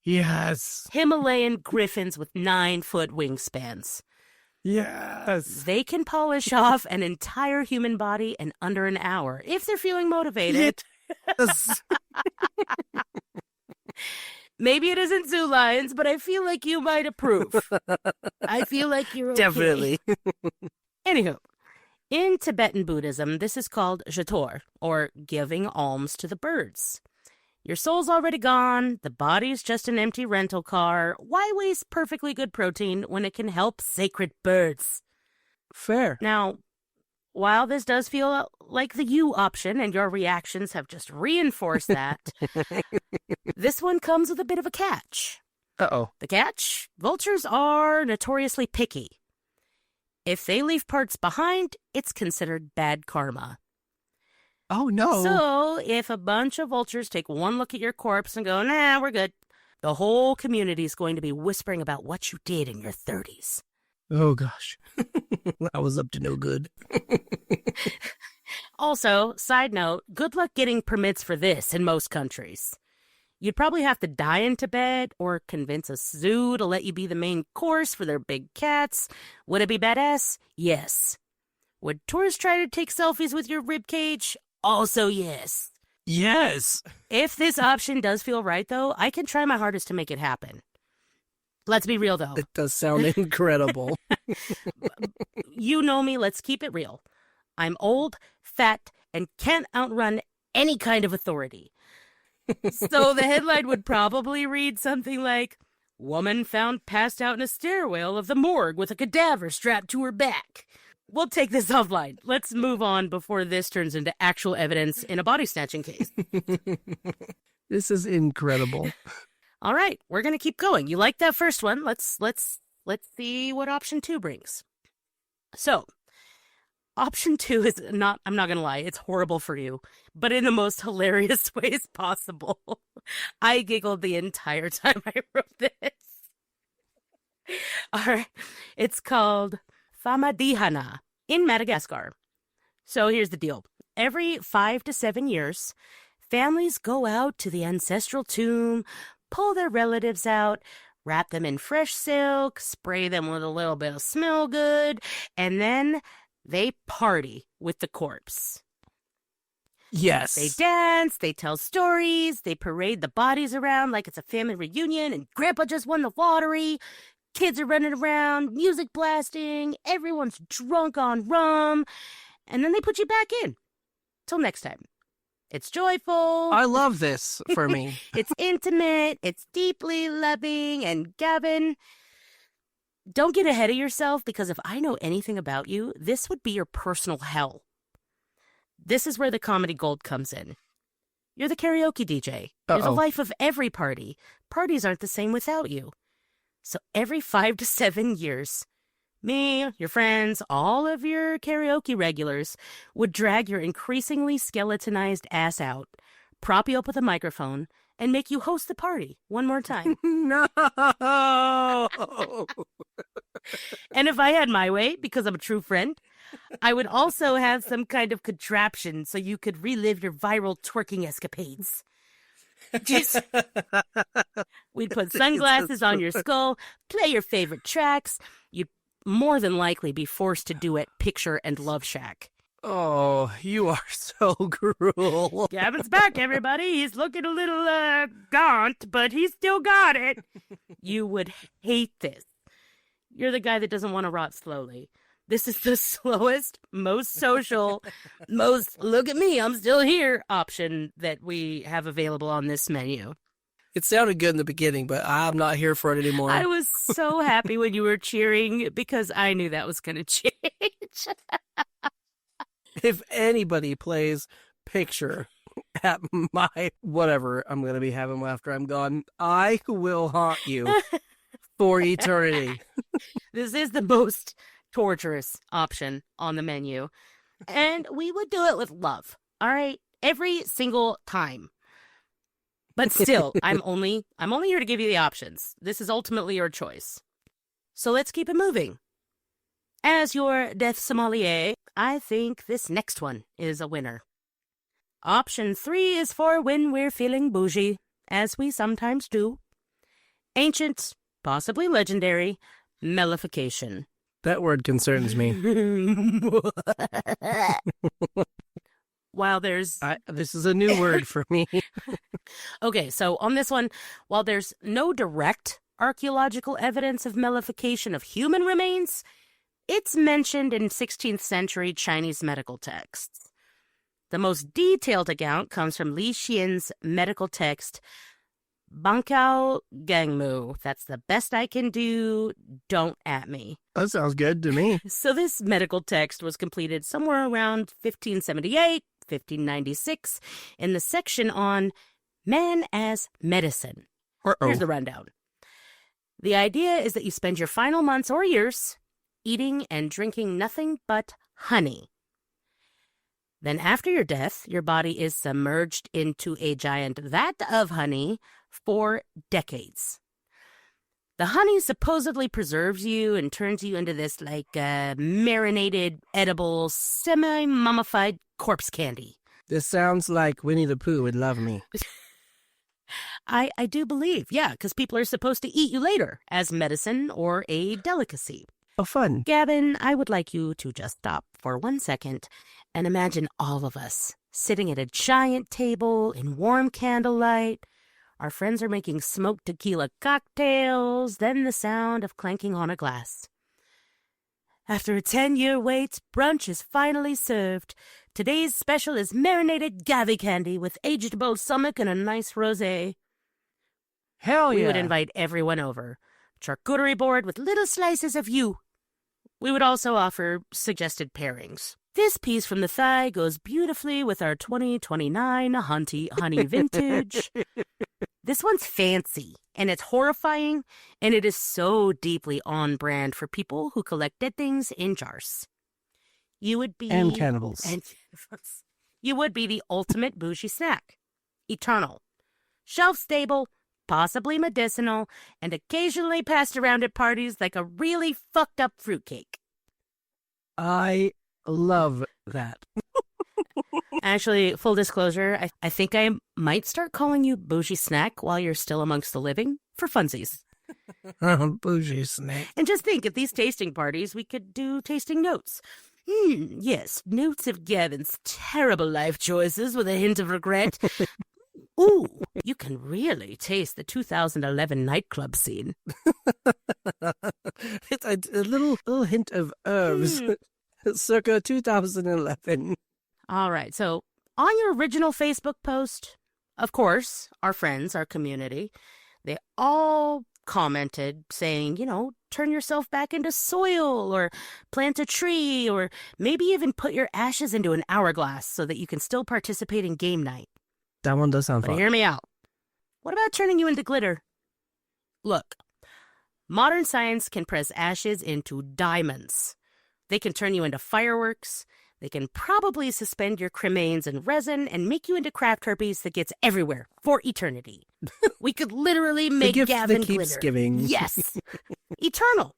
Yes. Himalayan griffins with 9-foot wingspans. Yes. They can polish off an entire human body in under an hour if they're feeling motivated. Yes. Maybe it isn't zoo lions, but I feel like you might approve. I feel like you're okay. Definitely. Anywho, in Tibetan Buddhism, this is called jator, or giving alms to the birds. Your soul's already gone, the body's just an empty rental car. Why waste perfectly good protein when it can help sacred birds? Fair. Now, while this does feel like the you option, and your reactions have just reinforced that, this one comes with a bit of a catch. Uh-oh. The catch? Vultures are notoriously picky. If they leave parts behind, it's considered bad karma. Oh, no. So, if a bunch of vultures take one look at your corpse and go, nah, we're good, the whole community is going to be whispering about what you did in your 30s. Oh, gosh. I was up to no good. Also, side note, good luck getting permits for this in most countries. You'd probably have to die in Tibet or convince a zoo to let you be the main course for their big cats. Would it be badass? Yes. Would tourists try to take selfies with your ribcage? Also yes. Yes. If this option does feel right, though, I can try my hardest to make it happen. Let's be real, though. It does sound incredible. You know me, let's keep it real. I'm old, fat, and can't outrun any kind of authority. So the headline would probably read something like, "Woman found passed out in a stairwell of the morgue with a cadaver strapped to her back." We'll take this offline. Let's move on before this turns into actual evidence in a body snatching case. This is incredible. All right, we're going to keep going. You like that first one? Let's see what option 2 brings. So, option 2 is not, I'm not going to lie, it's horrible for you, but in the most hilarious ways possible. I giggled the entire time I wrote this. All right, it's called Famadihana in Madagascar. So here's the deal. Every 5 to 7 years, families go out to the ancestral tomb, pull their relatives out, wrap them in fresh silk, spray them with a little bit of smell good, and then they party with the corpse. Yes. They dance, they tell stories, they parade the bodies around like it's a family reunion and Grandpa just won the lottery. Kids are running around, music blasting, everyone's drunk on rum, and then they put you back in. Till next time. It's joyful. I love this for me. It's intimate, it's deeply loving, and Gavin, don't get ahead of yourself, because if I know anything about you, this would be your personal hell. This is where the comedy gold comes in. You're the karaoke DJ. You're the life of every party. Parties aren't the same without you. So every 5 to 7 years, me, your friends, all of your karaoke regulars would drag your increasingly skeletonized ass out, prop you up with a microphone, and make you host the party one more time. No! And if I had my way, because I'm a true friend, I would also have some kind of contraption so you could relive your viral twerking escapades. We'd put sunglasses on your skull, play your favorite tracks. You'd more than likely be forced to duet Picture and Love Shack. Oh, you are so cruel. Gavin's back, everybody. He's looking a little gaunt, but he's still got it. You would hate this. You're the guy that doesn't want to rot slowly. This is the slowest, most social, most look at me, I'm still here option that we have available on this menu. It sounded good in the beginning, but I'm not here for it anymore. I was so happy when you were cheering because I knew that was going to change. If anybody plays Picture at my whatever I'm going to be having after I'm gone, I will haunt you for eternity. This is the most torturous option on the menu. And we would do it with love. All right? Every single time. But still, I'm only here to give you the options. This is ultimately your choice. So let's keep it moving. As your death sommelier, I think this next one is a winner. Option 3 is for when we're feeling bougie, as we sometimes do. Ancient, possibly legendary, mellification. That word concerns me. While there's... this is a new word for me. Okay, so on this one, while there's no direct archaeological evidence of mellification of human remains, it's mentioned in 16th century Chinese medical texts. The most detailed account comes from Li Xian's medical text, Bankao Gangmu. That's the best I can do. Don't at me. That sounds good to me. So this medical text was completed somewhere around 1578, 1596, in the section on man as medicine. Here's the rundown. The idea is that you spend your final months or years eating and drinking nothing but honey. Then after your death, your body is submerged into a giant vat of honey for decades. The honey supposedly preserves you and turns you into this marinated, edible, semi-mummified corpse candy. This sounds like Winnie the Pooh would love me. I do believe, yeah, because people are supposed to eat you later as medicine or a delicacy. Oh, fun. Gavin, I would like you to just stop for 1 second and imagine all of us sitting at a giant table in warm candlelight. Our friends are making smoked tequila cocktails, then the sound of clanking on a glass. After a 10-year wait, brunch is finally served. Today's special is marinated gavi candy with aged balsamic and a nice rosé. Hell yeah. We would invite everyone over. Charcuterie board with little slices of you. We would also offer suggested pairings. This piece from the thigh goes beautifully with our 2029 honey vintage. This one's fancy, and it's horrifying, and it is so deeply on brand for people who collect dead things in jars. You would be... And cannibals. You would be the ultimate bougie snack. Eternal. Shelf-stable, possibly medicinal, and occasionally passed around at parties like a really fucked up fruitcake. I love that. Actually, full disclosure, I think I might start calling you Bougie Snack while you're still amongst the living for funsies. Bougie Snack. And just think, at these tasting parties, we could do tasting notes. Yes, notes of Gavin's terrible life choices with a hint of regret. Ooh, you can really taste the 2011 nightclub scene. It's a little hint of herbs. Circa 2011. All right, so on your original Facebook post, of course, our friends, our community, they all commented saying, turn yourself back into soil or plant a tree or maybe even put your ashes into an hourglass so that you can still participate in game night. That one does sound But fun. hear me out. What about turning you into glitter? Look, modern science can press ashes into diamonds. They can turn you into fireworks. They can probably suspend your cremains in resin and make you into craft herpes that gets everywhere for eternity. We could literally make gift Gavin that keeps glitter. giving. Yes. Eternal.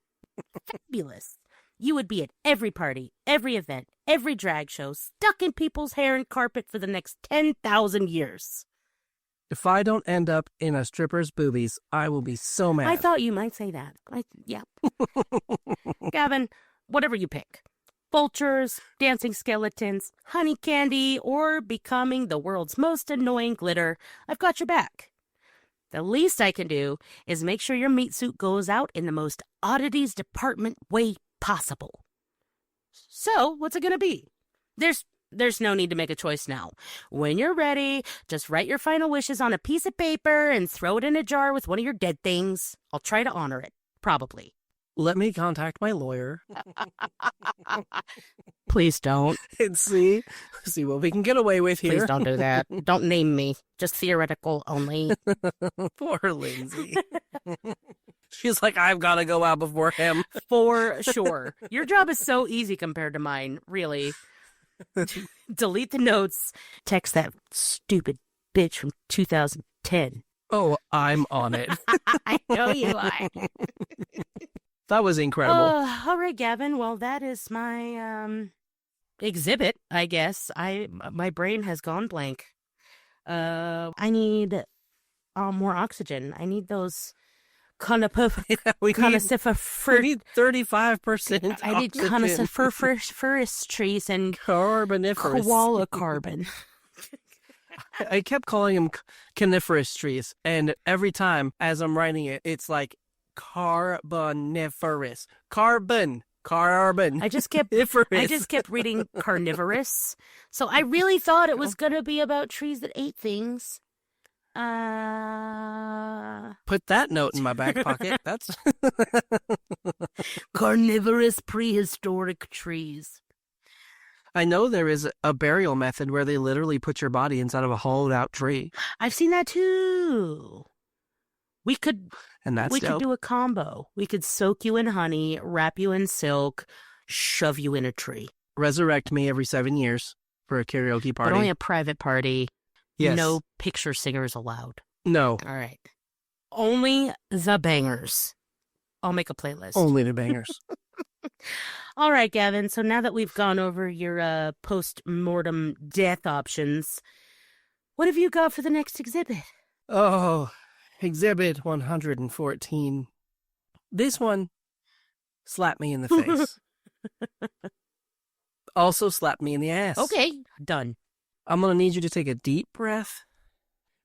Fabulous. You would be at every party, every event, every drag show, stuck in people's hair and carpet for the next 10,000 years. If I don't end up in a stripper's boobies, I will be so mad. I thought you might say that. Yeah. Gavin, whatever you pick. Vultures, dancing skeletons, honey candy, or becoming the world's most annoying glitter, I've got your back. The least I can do is make sure your meat suit goes out in the most Oddities Department way possible. So, what's it gonna be? There's no need to make a choice now. When you're ready, just write your final wishes on a piece of paper and throw it in a jar with one of your dead things. I'll try to honor it, probably. Let me contact my lawyer Please don't. and see what we can get away with here. Please don't do that. Don't name me. Just theoretical only. Poor Lindsay. She's like, I've got to go out before him. For sure. Your job is so easy compared to mine, really. Delete the notes. Text that stupid bitch from 2010. Oh, I'm on it. I know you are. That was incredible. All right, Gavin. Well, that is my exhibit, I guess. My brain has gone blank. I need more oxygen. I need those we need 35%. I need coniferous trees and Carboniferous. koala carbon. I kept calling them coniferous trees, and every time as I'm writing it, it's like carboniferous. Carbon. I just kept reading carnivorous. So I really thought it was gonna be about trees that ate things. Put that note in my back pocket. That's carnivorous prehistoric trees. I know there is a burial method where they literally put your body inside of a hollowed out tree. I've seen that too. We could do a combo. We could soak you in honey, wrap you in silk, shove you in a tree. Resurrect me every 7 years for a karaoke party. But only a private party. Yes. No picture singers allowed. No. All right. Only the bangers. I'll make a playlist. Only the bangers. All right, Gavin. So now that we've gone over your post-mortem death options, what have you got for the next exhibit? Oh, Exhibit 114. This one slapped me in the face. Also slapped me in the ass. Okay, done. I'm going to need you to take a deep breath.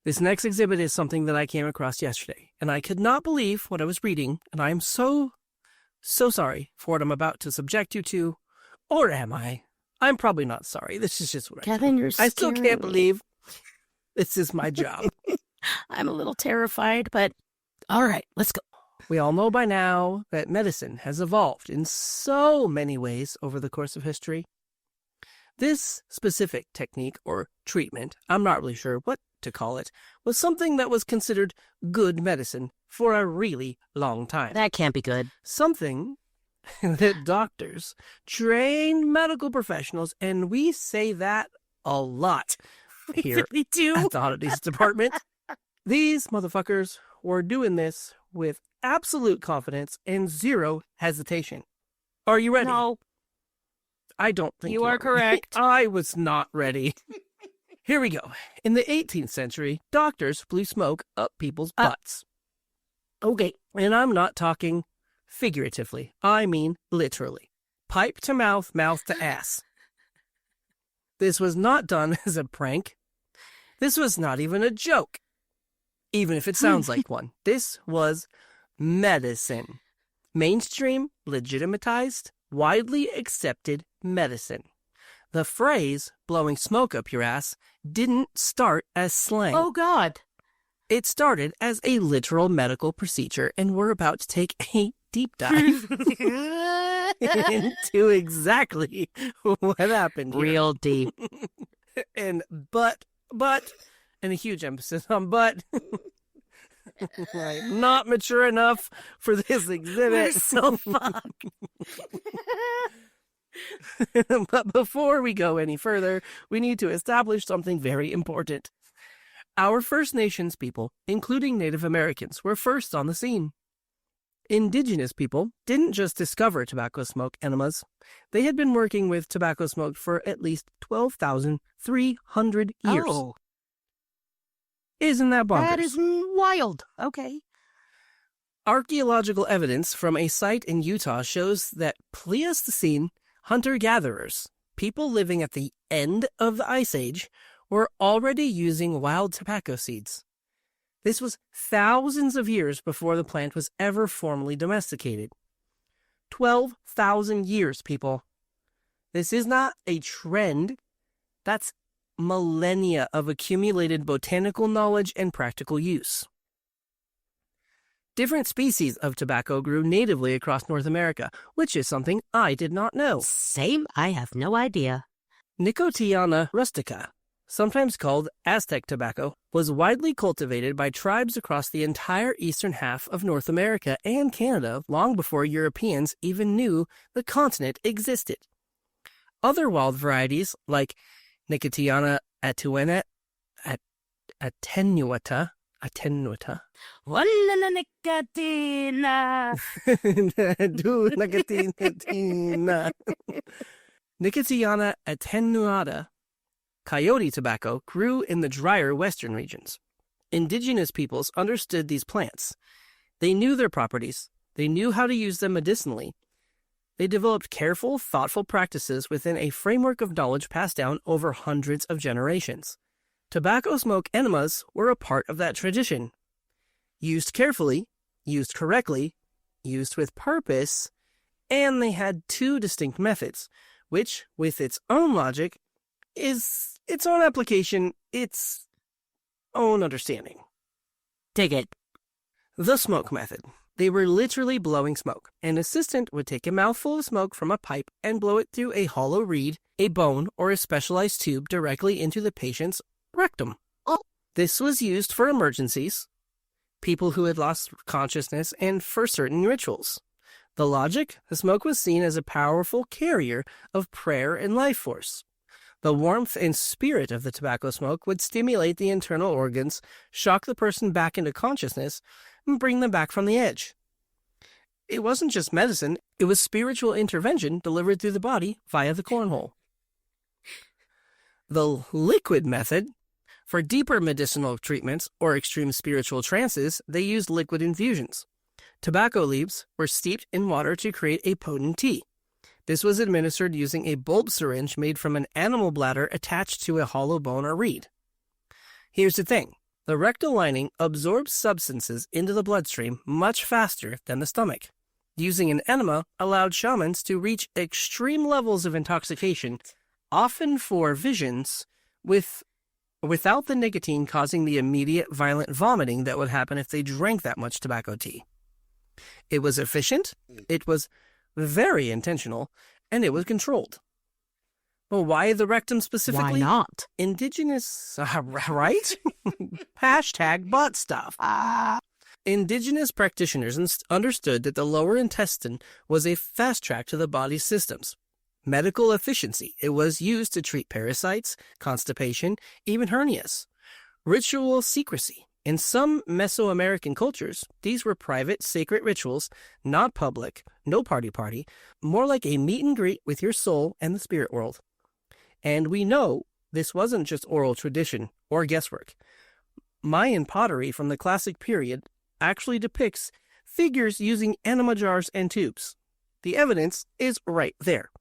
This next exhibit is something that I came across yesterday, and I could not believe what I was reading, and I am so sorry for what I'm about to subject you to. Or am I? I'm probably not sorry. This is just what Gavin, you're I still scaring can't me. believe this is my job. I'm a little terrified, but all right, let's go. We all know by now that medicine has evolved in so many ways over the course of history. This specific technique or treatment, I'm not really sure what to call it, was something that was considered good medicine for a really long time. That can't be good. Something that doctors, trained medical professionals, and we say that a lot here We do. at the Oddities Department. These motherfuckers were doing this with absolute confidence and zero hesitation. Are you ready? No, I don't think you are correct. I was not ready. Here we go. In the 18th century, doctors blew smoke up people's butts. Okay. And I'm not talking figuratively. I mean literally. Pipe to mouth, mouth to ass. This was not done as a prank. This was not even a joke, even if it sounds like one. This was medicine. Mainstream, legitimatized, widely accepted medicine. The phrase, blowing smoke up your ass, didn't start as slang. Oh, God. It started as a literal medical procedure, and we're about to take a deep dive into exactly what happened here. Real deep. And and a huge emphasis on but. I'm not mature enough for this exhibit. We're so fucked. But before we go any further, we need to establish something very important. Our First Nations people, including Native Americans, were first on the scene. Indigenous people didn't just discover tobacco smoke enemas. They had been working with tobacco smoke for at least 12,300 years. Oh. Isn't that bonkers? That is wild. Okay. Archaeological evidence from a site in Utah shows that Pleistocene hunter-gatherers, people living at the end of the Ice Age, were already using wild tobacco seeds. This was thousands of years before the plant was ever formally domesticated. 12,000 years, people. This is not a trend. That's millennia of accumulated botanical knowledge and practical use. Different species of tobacco grew natively across North America, which is something I did not know. Same. I have no idea. Nicotiana rustica, sometimes called Aztec tobacco, was widely cultivated by tribes across the entire eastern half of North America and Canada long before Europeans even knew the continent existed. Other wild varieties, like Nicotiana attenuata, Wala nicotina. Nicotiana attenuata, coyote tobacco, grew in the drier western regions. Indigenous peoples understood these plants. They knew their properties. They knew how to use them medicinally. They developed careful, thoughtful practices within a framework of knowledge passed down over hundreds of generations. Tobacco smoke enemas were a part of that tradition. Used carefully, used correctly, used with purpose, and they had two distinct methods, which, with its own logic, is its own application, its own understanding. Dig it. The smoke method. They were literally blowing smoke. An assistant would take a mouthful of smoke from a pipe and blow it through a hollow reed, a bone, or a specialized tube directly into the patient's rectum. This was used for emergencies, people who had lost consciousness, and for certain rituals. The logic? The smoke was seen as a powerful carrier of prayer and life force. The warmth and spirit of the tobacco smoke would stimulate the internal organs, shock the person back into consciousness, and bring them back from the edge. It wasn't just medicine, it was spiritual intervention delivered through the body via the cornhole. The liquid method. For deeper medicinal treatments or extreme spiritual trances, they used liquid infusions. Tobacco leaves were steeped in water to create a potent tea. This was administered using a bulb syringe made from an animal bladder attached to a hollow bone or reed. Here's the thing. The rectal lining absorbs substances into the bloodstream much faster than the stomach. Using an enema allowed shamans to reach extreme levels of intoxication, often for visions, without the nicotine causing the immediate violent vomiting that would happen if they drank that much tobacco tea. It was efficient, it was very intentional, and it was controlled. Well, why the rectum specifically? Why not? Indigenous, right? Hashtag butt stuff. Indigenous practitioners understood that the lower intestine was a fast track to the body's systems. Medical efficiency. It was used to treat parasites, constipation, even hernias. Ritual secrecy. In some Mesoamerican cultures, these were private, sacred rituals, not public, no party, more like a meet and greet with your soul and the spirit world. And we know this wasn't just oral tradition or guesswork. Mayan pottery from the classic period actually depicts figures using enema jars and tubes. The evidence is right there.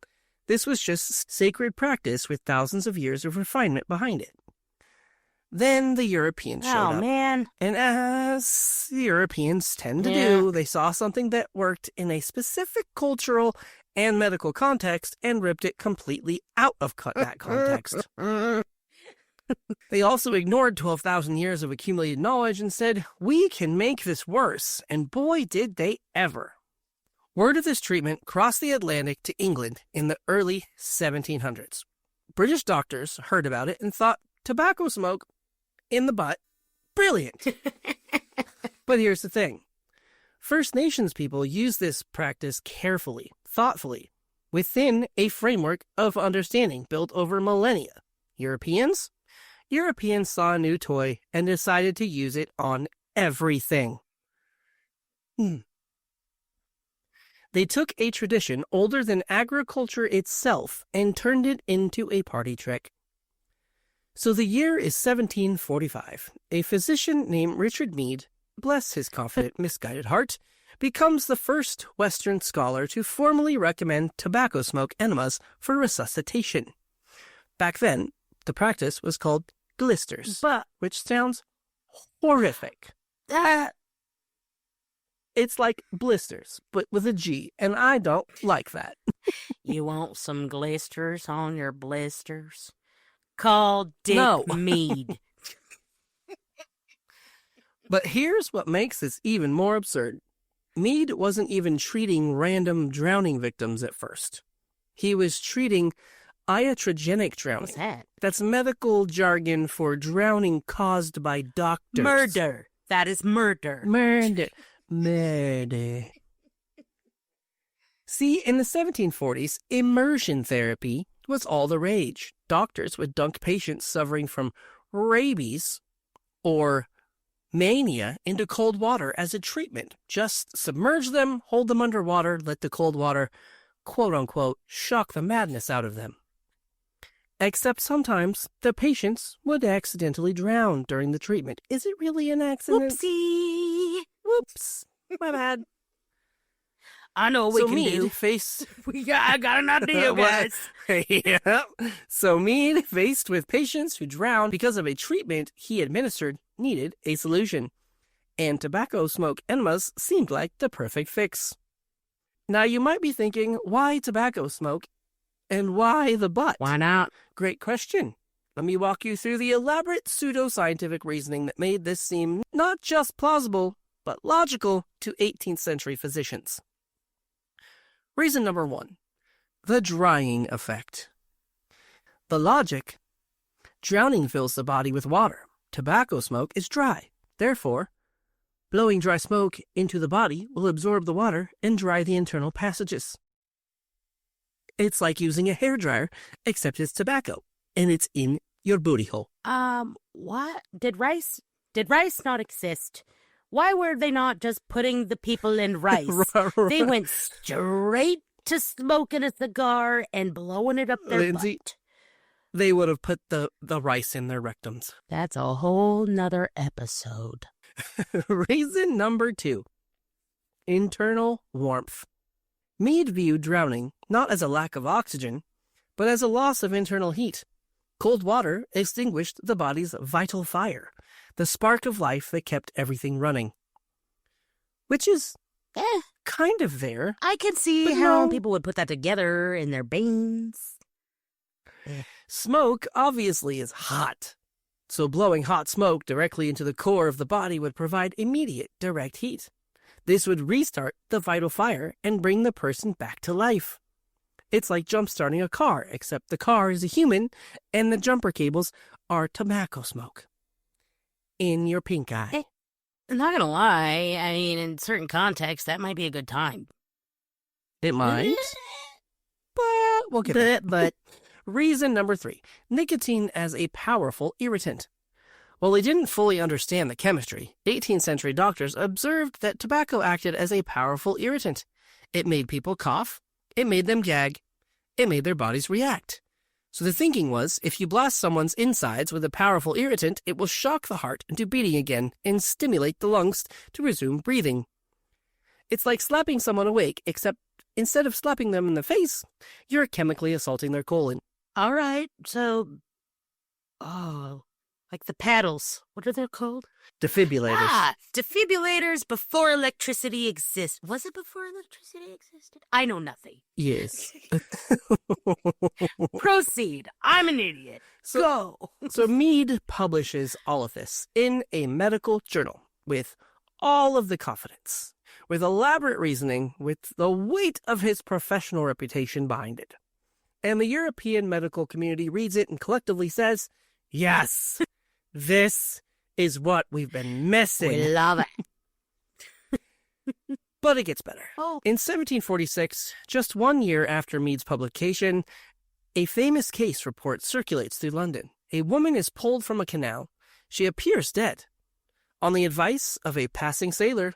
This was just sacred practice with thousands of years of refinement behind it. Then the Europeans showed up. Oh, man. And as the Europeans tend to do, they saw something that worked in a specific cultural and medical context and ripped it completely out of that context. They also ignored 12,000 years of accumulated knowledge and said, we can make this worse. And boy, did they ever. Word of this treatment crossed the Atlantic to England in the early 1700s. British doctors heard about it and thought tobacco smoke in the butt, brilliant. But here's the thing. First Nations people used this practice carefully, thoughtfully, within a framework of understanding built over millennia. Europeans saw a new toy and decided to use it on everything. They took a tradition older than agriculture itself and turned it into a party trick. So the year is 1745. A physician named Richard Mead, bless his confident, misguided heart, becomes the first Western scholar to formally recommend tobacco smoke enemas for resuscitation. Back then, the practice was called glisters, which sounds horrific. It's like blisters, but with a G, and I don't like that. You want some glisters on your blisters? Call Dick Mead. But here's what makes this even more absurd. Mead wasn't even treating random drowning victims at first. He was treating iatrogenic drowning. What's that? That's medical jargon for drowning caused by doctors. Murder. That is murder. Murder. See, in the 1740s, immersion therapy was all the rage. Doctors would dunk patients suffering from rabies or mania into cold water as a treatment. Just submerge them, hold them underwater, let the cold water, quote-unquote, shock the madness out of them. Except sometimes the patients would accidentally drown during the treatment. Is it really an accident? Whoopsie. Whoops. My bad. I know what we can do. I got an idea, guys. Yeah. So Mead, faced with patients who drowned because of a treatment he administered, needed a solution. And tobacco smoke enemas seemed like the perfect fix. Now you might be thinking, why tobacco smoke? And why the butt? Why not? Great question. Let me walk you through the elaborate pseudo-scientific reasoning that made this seem not just plausible, but logical to 18th century physicians. Reason number 1, the drying effect. The logic: drowning fills the body with water. Tobacco smoke is dry. Therefore, blowing dry smoke into the body will absorb the water and dry the internal passages. It's like using a hairdryer, except it's tobacco, and it's in your booty hole. What? Did rice not exist? Why were they not just putting the people in rice? They went straight to smoking a cigar and blowing it up their Lindsay, butt. They would have put the rice in their rectums. That's a whole nother episode. Reason number 2, internal warmth. Mead viewed drowning not as a lack of oxygen, but as a loss of internal heat. Cold water extinguished the body's vital fire, the spark of life that kept everything running. Which is kind of there. I can see how people would put that together in their brains. Smoke obviously is hot, so blowing hot smoke directly into the core of the body would provide immediate direct heat. This would restart the vital fire and bring the person back to life. It's like jump-starting a car, except the car is a human and the jumper cables are tobacco smoke. In your pink eye. I'm not gonna lie, I mean, in certain contexts, that might be a good time. It might, but we'll get there. But Reason number 3, nicotine as a powerful irritant. While they didn't fully understand the chemistry, 18th century doctors observed that tobacco acted as a powerful irritant. It made people cough, it made them gag, it made their bodies react. So the thinking was, if you blast someone's insides with a powerful irritant, it will shock the heart into beating again and stimulate the lungs to resume breathing. It's like slapping someone awake, except Instead of slapping them in the face, you're chemically assaulting their colon. All right, so... Oh, like the paddles. What are they called? Defibrillators. Ah, defibrillators before electricity exists. Was it before electricity existed? I know nothing. Yes. Proceed. I'm an idiot. Go. So Mead publishes all of this in a medical journal with all of the confidence, with elaborate reasoning, with the weight of his professional reputation behind it. And the European medical community reads it and collectively says, yes, this is what we've been missing. We love it. But it gets better. Oh. In 1746, just 1 year after Mead's publication, a famous case report circulates through London. A woman is pulled from a canal. She appears dead. On the advice of a passing sailor,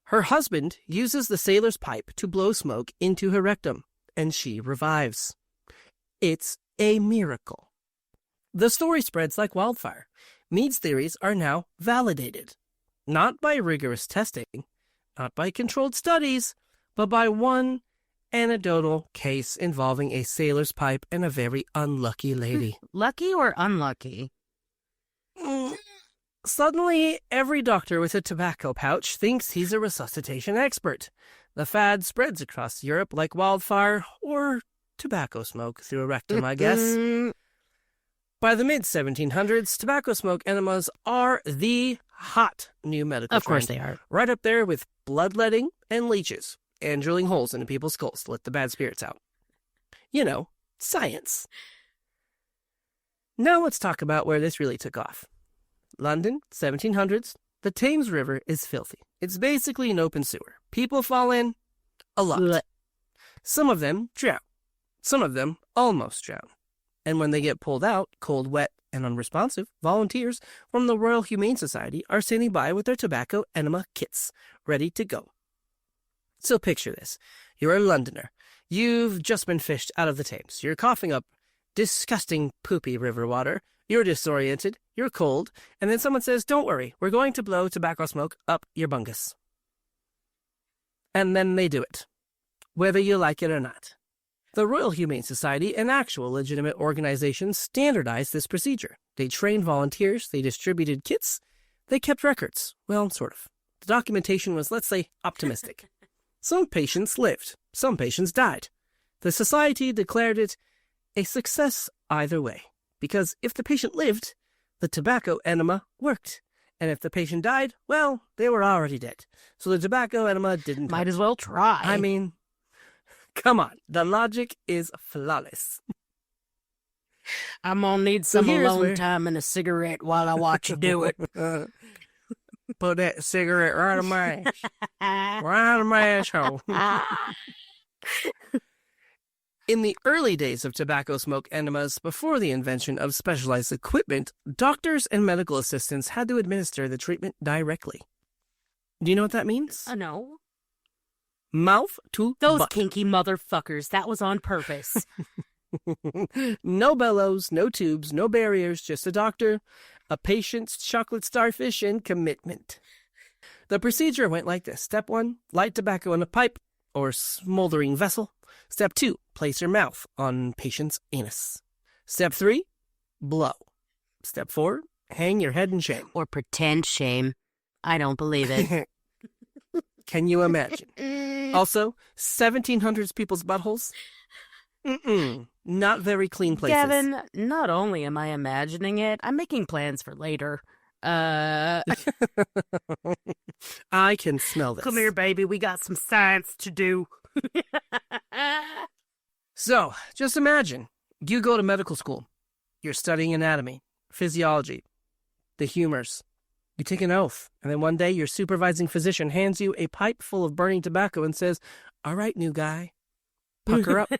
her husband uses the sailor's pipe to blow smoke into her rectum, and she revives. It's a miracle. The story spreads like wildfire. Mead's theories are now validated, not by rigorous testing, not by controlled studies, but by one anecdotal case involving a sailor's pipe and a very unlucky lady. Lucky or unlucky? Suddenly, every doctor with a tobacco pouch thinks he's a resuscitation expert. The fad spreads across Europe like wildfire, or tobacco smoke through a rectum, I guess. By the mid-1700s, tobacco smoke enemas are the hot new medical trend. Of course they are. Right up there with bloodletting and leeches, and drilling holes into people's skulls to let the bad spirits out. You know, science. Now let's talk about where this really took off. London, 1700s, the Thames River is filthy. It's basically an open sewer. People fall in a lot. Blech. Some of them drown. Some of them almost drown. And when they get pulled out, cold, wet, and unresponsive, volunteers from the Royal Humane Society are standing by with their tobacco enema kits, ready to go. So picture this. You're a Londoner. You've just been fished out of the Thames. You're coughing up disgusting, poopy river water. You're disoriented. You're cold. And then someone says, don't worry, we're going to blow tobacco smoke up your bungus. And then they do it, whether you like it or not. The Royal Humane Society, an actual legitimate organization, standardized this procedure. They trained volunteers, they distributed kits, they kept records. Well, sort of. The documentation was, let's say, optimistic. Some patients lived, some patients died. The society declared it a success either way, because if the patient lived, the tobacco enema worked. And if the patient died, well, they were already dead. So the tobacco enema didn't Might hurt. as well try. I mean, come on, the logic is flawless. I'm gonna need some here's alone where- time and a cigarette while I watch you do it. Put that cigarette right in my ass. Right in my asshole. In the early days of tobacco smoke enemas, before the invention of specialized equipment, doctors and medical assistants had to administer the treatment directly. Do you know what that means? No. Mouth to Those butt. kinky motherfuckers. That was on purpose. No bellows, no tubes, no barriers, just a doctor, a patient's chocolate starfish, and commitment. The procedure went like this. Step 1, light tobacco in a pipe or smoldering vessel. Step 2, place your mouth on patient's anus. Step 3, blow. Step 4, hang your head in shame. Or pretend shame. I don't believe it. Can you imagine? Also, 1700s people's buttholes? Not very clean places. Gavin, not only am I imagining it, I'm making plans for later. I can smell this. Come here, baby. We got some science to do. So, just imagine, you go to medical school. You're studying anatomy, physiology, the humors. You take an oath, and then one day your supervising physician hands you a pipe full of burning tobacco and says, all right, new guy, pucker up.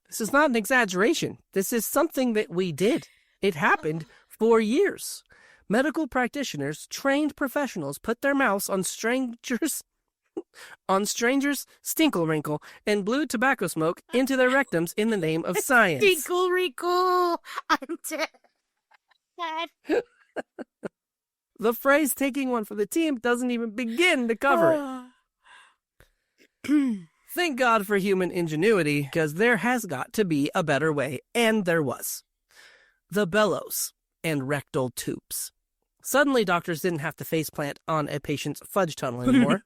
This is not an exaggeration. This is something that we did. It happened for years. Medical practitioners, trained professionals, put their mouths on strangers' stinkle wrinkle and blew tobacco smoke into their rectums in the name of science. Tinkle Rinkle. I'm dead. The phrase taking one for the team doesn't even begin to cover it. Thank God for human ingenuity, because there has got to be a better way, and there was. The bellows and rectal tubes. Suddenly, doctors didn't have to faceplant on a patient's fudge tunnel anymore.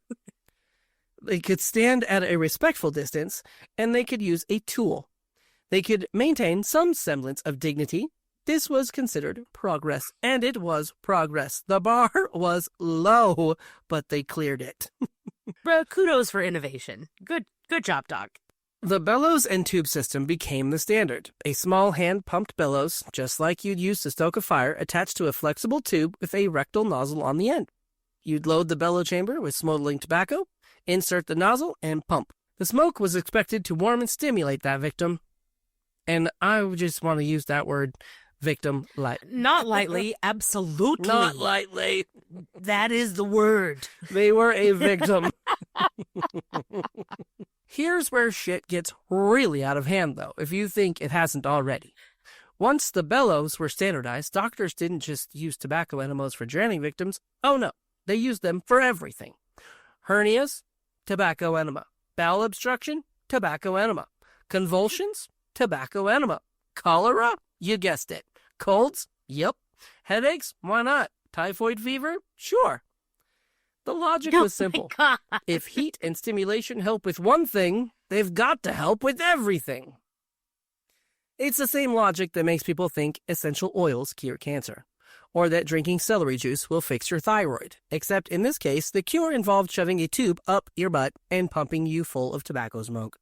They could stand at a respectful distance, and they could use a tool. They could maintain some semblance of dignity. This was considered progress, and it was progress. The bar was low, but they cleared it. Bro, kudos for innovation. Good job, Doc. The bellows and tube system became the standard. A small hand-pumped bellows, just like you'd use to stoke a fire, attached to a flexible tube with a rectal nozzle on the end. You'd load the bellow chamber with smoldering tobacco, insert the nozzle, and pump. The smoke was expected to warm and stimulate that victim. And I just want to use that word, victim, Not lightly, absolutely. Not lightly. That is the word. They were a victim. Here's where shit gets really out of hand, though, if you think it hasn't already. Once the bellows were standardized, doctors didn't just use tobacco enemas for drowning victims. Oh no, they used them for everything. Hernias, tobacco enema. Bowel obstruction, tobacco enema. Convulsions, tobacco enema. Cholera, you guessed it. Colds, yep. Headaches, why not? Typhoid fever, sure. The logic was simple. If heat and stimulation help with one thing, they've got to help with everything. It's the same logic that makes people think essential oils cure cancer, or that drinking celery juice will fix your thyroid, except in this case, the cure involved shoving a tube up your butt and pumping you full of tobacco smoke.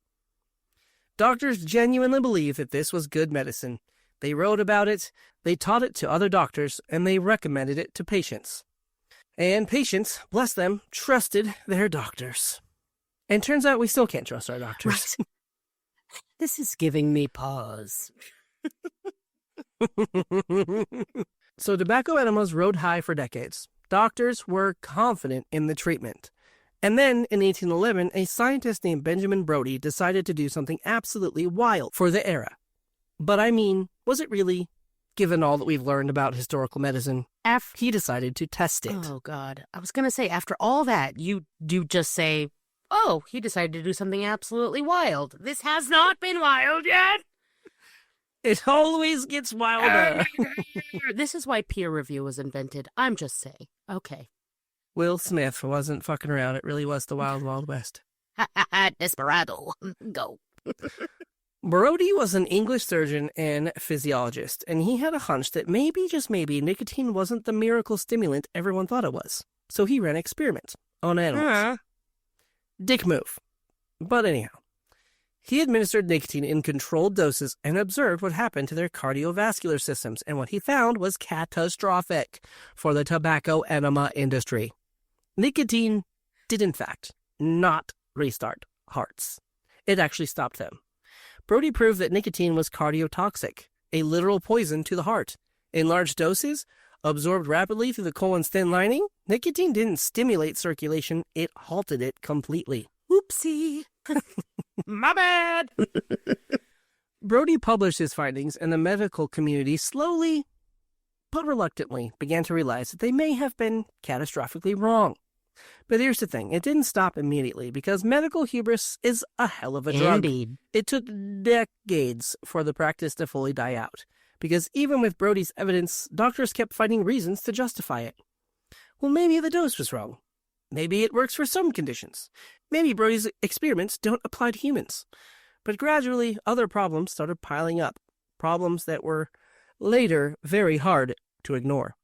Doctors genuinely believed that this was good medicine. They wrote about it, they taught it to other doctors, and they recommended it to patients. And patients, bless them, trusted their doctors. And turns out we still can't trust our doctors. Right. This is giving me pause. So tobacco enemas rode high for decades. Doctors were confident in the treatment. And then, in 1811, a scientist named Benjamin Brodie decided to do something absolutely wild for the era. But I mean, was it really? Given all that we've learned about historical medicine, he decided to test it. Oh, God. I was going to say, after all that, you do just say, oh, he decided to do something absolutely wild. This has not been wild yet. It always gets wilder. This is why peer review was invented. I'm just saying. Okay. Will Smith wasn't fucking around. It really was the Wild Wild West. Desperado. Go. Brodie was an English surgeon and physiologist, and he had a hunch that maybe, just maybe, nicotine wasn't the miracle stimulant everyone thought it was. So he ran experiments on animals. Dick move. But anyhow, he administered nicotine in controlled doses and observed what happened to their cardiovascular systems, and what he found was catastrophic for the tobacco enema industry. Nicotine did, in fact, not restart hearts. It actually stopped them. Brodie proved that nicotine was cardiotoxic, a literal poison to the heart. In large doses, absorbed rapidly through the colon's thin lining, nicotine didn't stimulate circulation, it halted it completely. Oopsie. My bad. Brodie published his findings, and the medical community slowly, but reluctantly, began to realize that they may have been catastrophically wrong. But here's the thing, it didn't stop immediately, because medical hubris is a hell of a drug. Indeed. It took decades for the practice to fully die out, because even with Brodie's evidence, doctors kept finding reasons to justify it. Well, maybe the dose was wrong. Maybe it works for some conditions. Maybe Brodie's experiments don't apply to humans. But gradually, other problems started piling up, problems that were later very hard to ignore.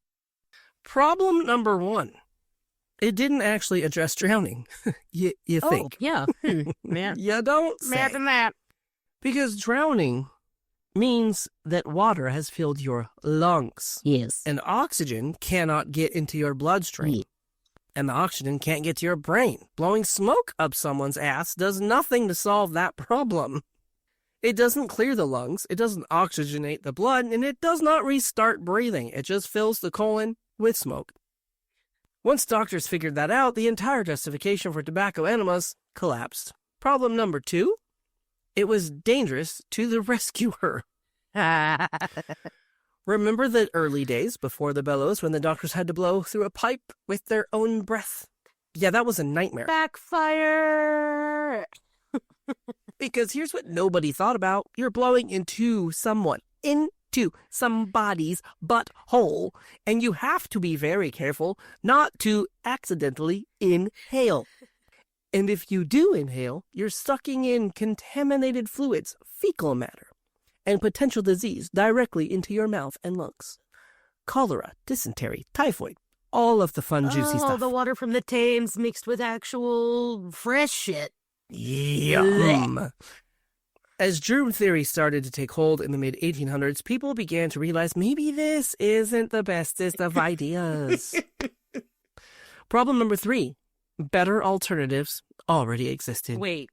Problem number 1. It didn't actually address drowning. you think. Yeah. Man. You don't say. Imagine that. Because drowning means that water has filled your lungs. Yes. And oxygen cannot get into your bloodstream. Yeah. And the oxygen can't get to your brain. Blowing smoke up someone's ass does nothing to solve that problem. It doesn't clear the lungs, it doesn't oxygenate the blood, and it does not restart breathing. It just fills the colon with smoke. Once doctors figured that out, the entire justification for tobacco enemas collapsed. Problem number 2, it was dangerous to the rescuer. Remember the early days before the bellows when the doctors had to blow through a pipe with their own breath? Yeah, that was a nightmare. Backfire. Because here's what nobody thought about. You're blowing into somebody's butthole, and you have to be very careful not to accidentally inhale. And if you do inhale, you're sucking in contaminated fluids, fecal matter, and potential disease directly into your mouth and lungs. Cholera, dysentery, typhoid, all of the fun, juicy stuff. The water from the Thames mixed with actual fresh shit. Yum. As germ theory started to take hold in the mid-1800s, people began to realize maybe this isn't the bestest of ideas. Problem number 3. Better alternatives already existed. Wait.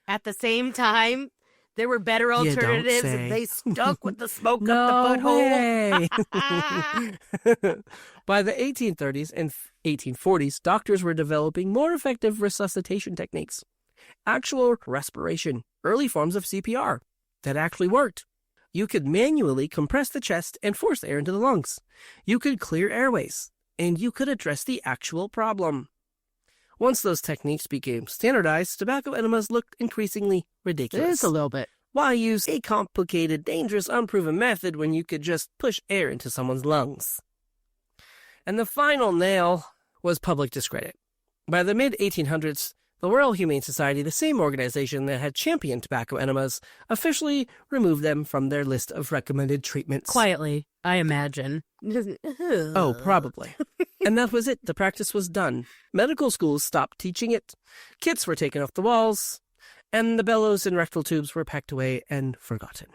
At the same time, there were better alternatives and they stuck with the smoke up the butthole? By the 1830s and 1840s, doctors were developing more effective resuscitation techniques. Actual respiration, early forms of CPR that actually worked. You could manually compress the chest and force air into the lungs. You could clear airways, and you could address the actual problem. Once those techniques became standardized, tobacco enemas looked increasingly ridiculous. Just a little bit. Why use a complicated, dangerous, unproven method when you could just push air into someone's lungs? And the final nail was public discredit. By the mid-1800s, the Royal Humane Society, the same organization that had championed tobacco enemas, officially removed them from their list of recommended treatments. Quietly, I imagine. Oh, probably. And that was it. The practice was done. Medical schools stopped teaching it. Kits were taken off the walls. And the bellows and rectal tubes were packed away and forgotten.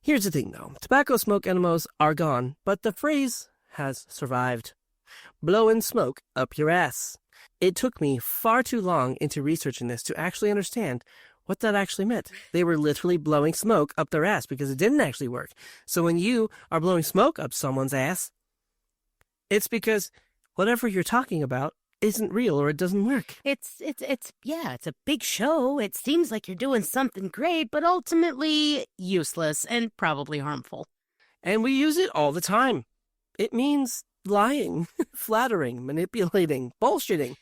Here's the thing, though. Tobacco smoke enemas are gone, but the phrase has survived. Blowin' smoke up your ass. It took me far too long into researching this to actually understand what that actually meant. They were literally blowing smoke up their ass because it didn't actually work. So when you are blowing smoke up someone's ass, it's because whatever you're talking about isn't real or it doesn't work. It's a big show. It seems like you're doing something great, but ultimately useless and probably harmful. And we use it all the time. It means lying, flattering, manipulating, bullshitting.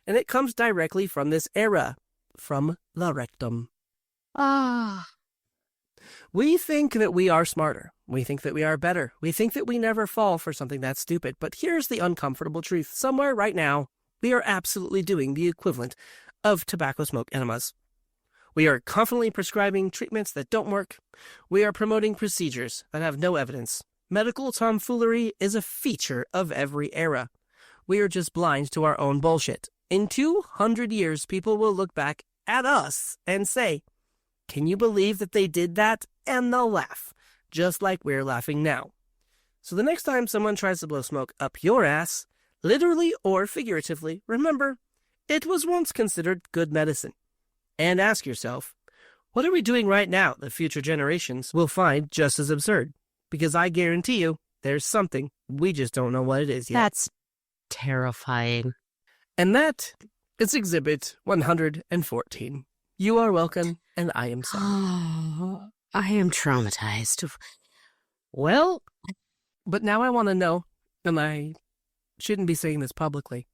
And it comes directly from this era, from the rectum. We think that we are smarter. We think that we are better. We think that we never fall for something that stupid. But here's the uncomfortable truth. Somewhere right now, we are absolutely doing the equivalent of tobacco smoke enemas. We are confidently prescribing treatments that don't work. We are promoting procedures that have no evidence. Medical tomfoolery is a feature of every era. We are just blind to our own bullshit. In 200 years, people will look back at us and say, "Can you believe that they did that?" And they'll laugh, just like we're laughing now. So the next time someone tries to blow smoke up your ass, literally or figuratively, remember, it was once considered good medicine. And ask yourself, what are we doing right now that future generations will find just as absurd? Because I guarantee you, there's something, we just don't know what it is yet. That's terrifying. And that is Exhibit 114. You are welcome, and I am sorry. Oh, I am traumatized. Well, but now I want to know, and I shouldn't be saying this publicly,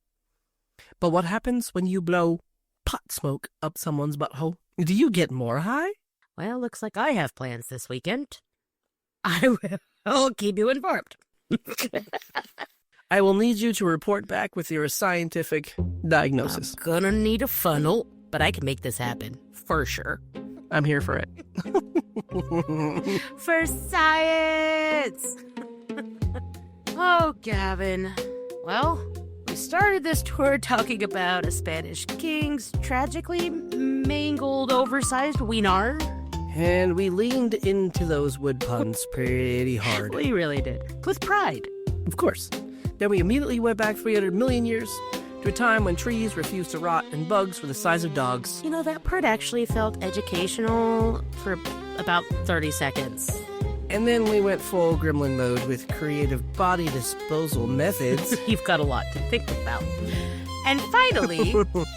but what happens when you blow pot smoke up someone's butthole? Do you get more high? Well, looks like I have plans this weekend. I will keep you informed. I will need you to report back with your scientific diagnosis. I'm gonna need a funnel, but I can make this happen, for sure. I'm here for it. For science! Oh, Gavin. Well, we started this tour talking about a Spanish king's tragically mangled, oversized wiener. And we leaned into those wood puns pretty hard. We really did. With pride. Of course. Then we immediately went back 300 million years to a time when trees refused to rot and bugs were the size of dogs. You know, that part actually felt educational for about 30 seconds. And then we went full gremlin mode with creative body disposal methods. You've got a lot to think about. And finally,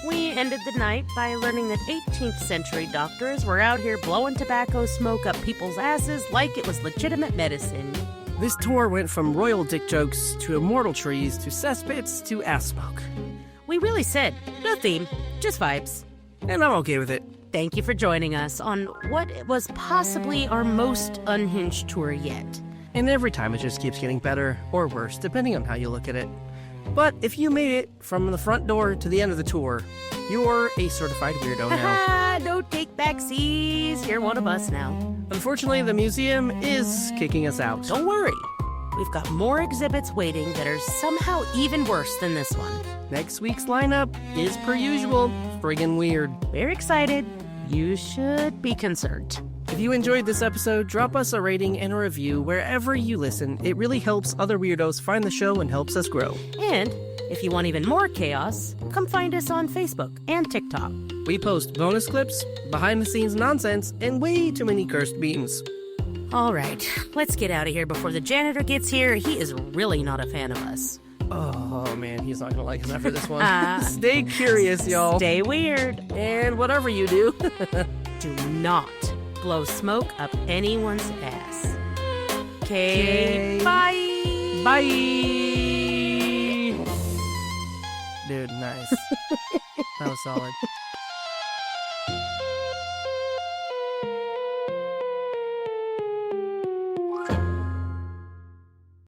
we ended the night by learning that 18th century doctors were out here blowing tobacco smoke up people's asses like it was legitimate medicine. This tour went from royal dick jokes to immortal trees to cesspits to ass smoke. We really said, no theme, just vibes. And I'm okay with it. thank you for joining us on what was possibly our most unhinged tour yet. And every time it just keeps getting better or worse, depending on how you look at it. But if you made it from the front door to the end of the tour, you're a certified weirdo now. No take backsies. You're one of us now. Unfortunately, the museum is kicking us out. Don't worry. We've got more exhibits waiting that are somehow even worse than this one. Next week's lineup is, per usual, friggin' weird. We're excited. You should be concerned. If you enjoyed this episode, drop us a rating and a review wherever you listen. It really helps other weirdos find the show and helps us grow. And if you want even more chaos, come find us on Facebook and TikTok. We post bonus clips, behind-the-scenes nonsense, and way too many cursed memes. All right, let's get out of here before the janitor gets here. He is really not a fan of us. Oh man, he's not gonna like us after this one. Stay curious, y'all. Stay weird. And whatever you do, do not blow smoke up anyone's ass. Okay, bye. Bye. Dude, nice. That was solid.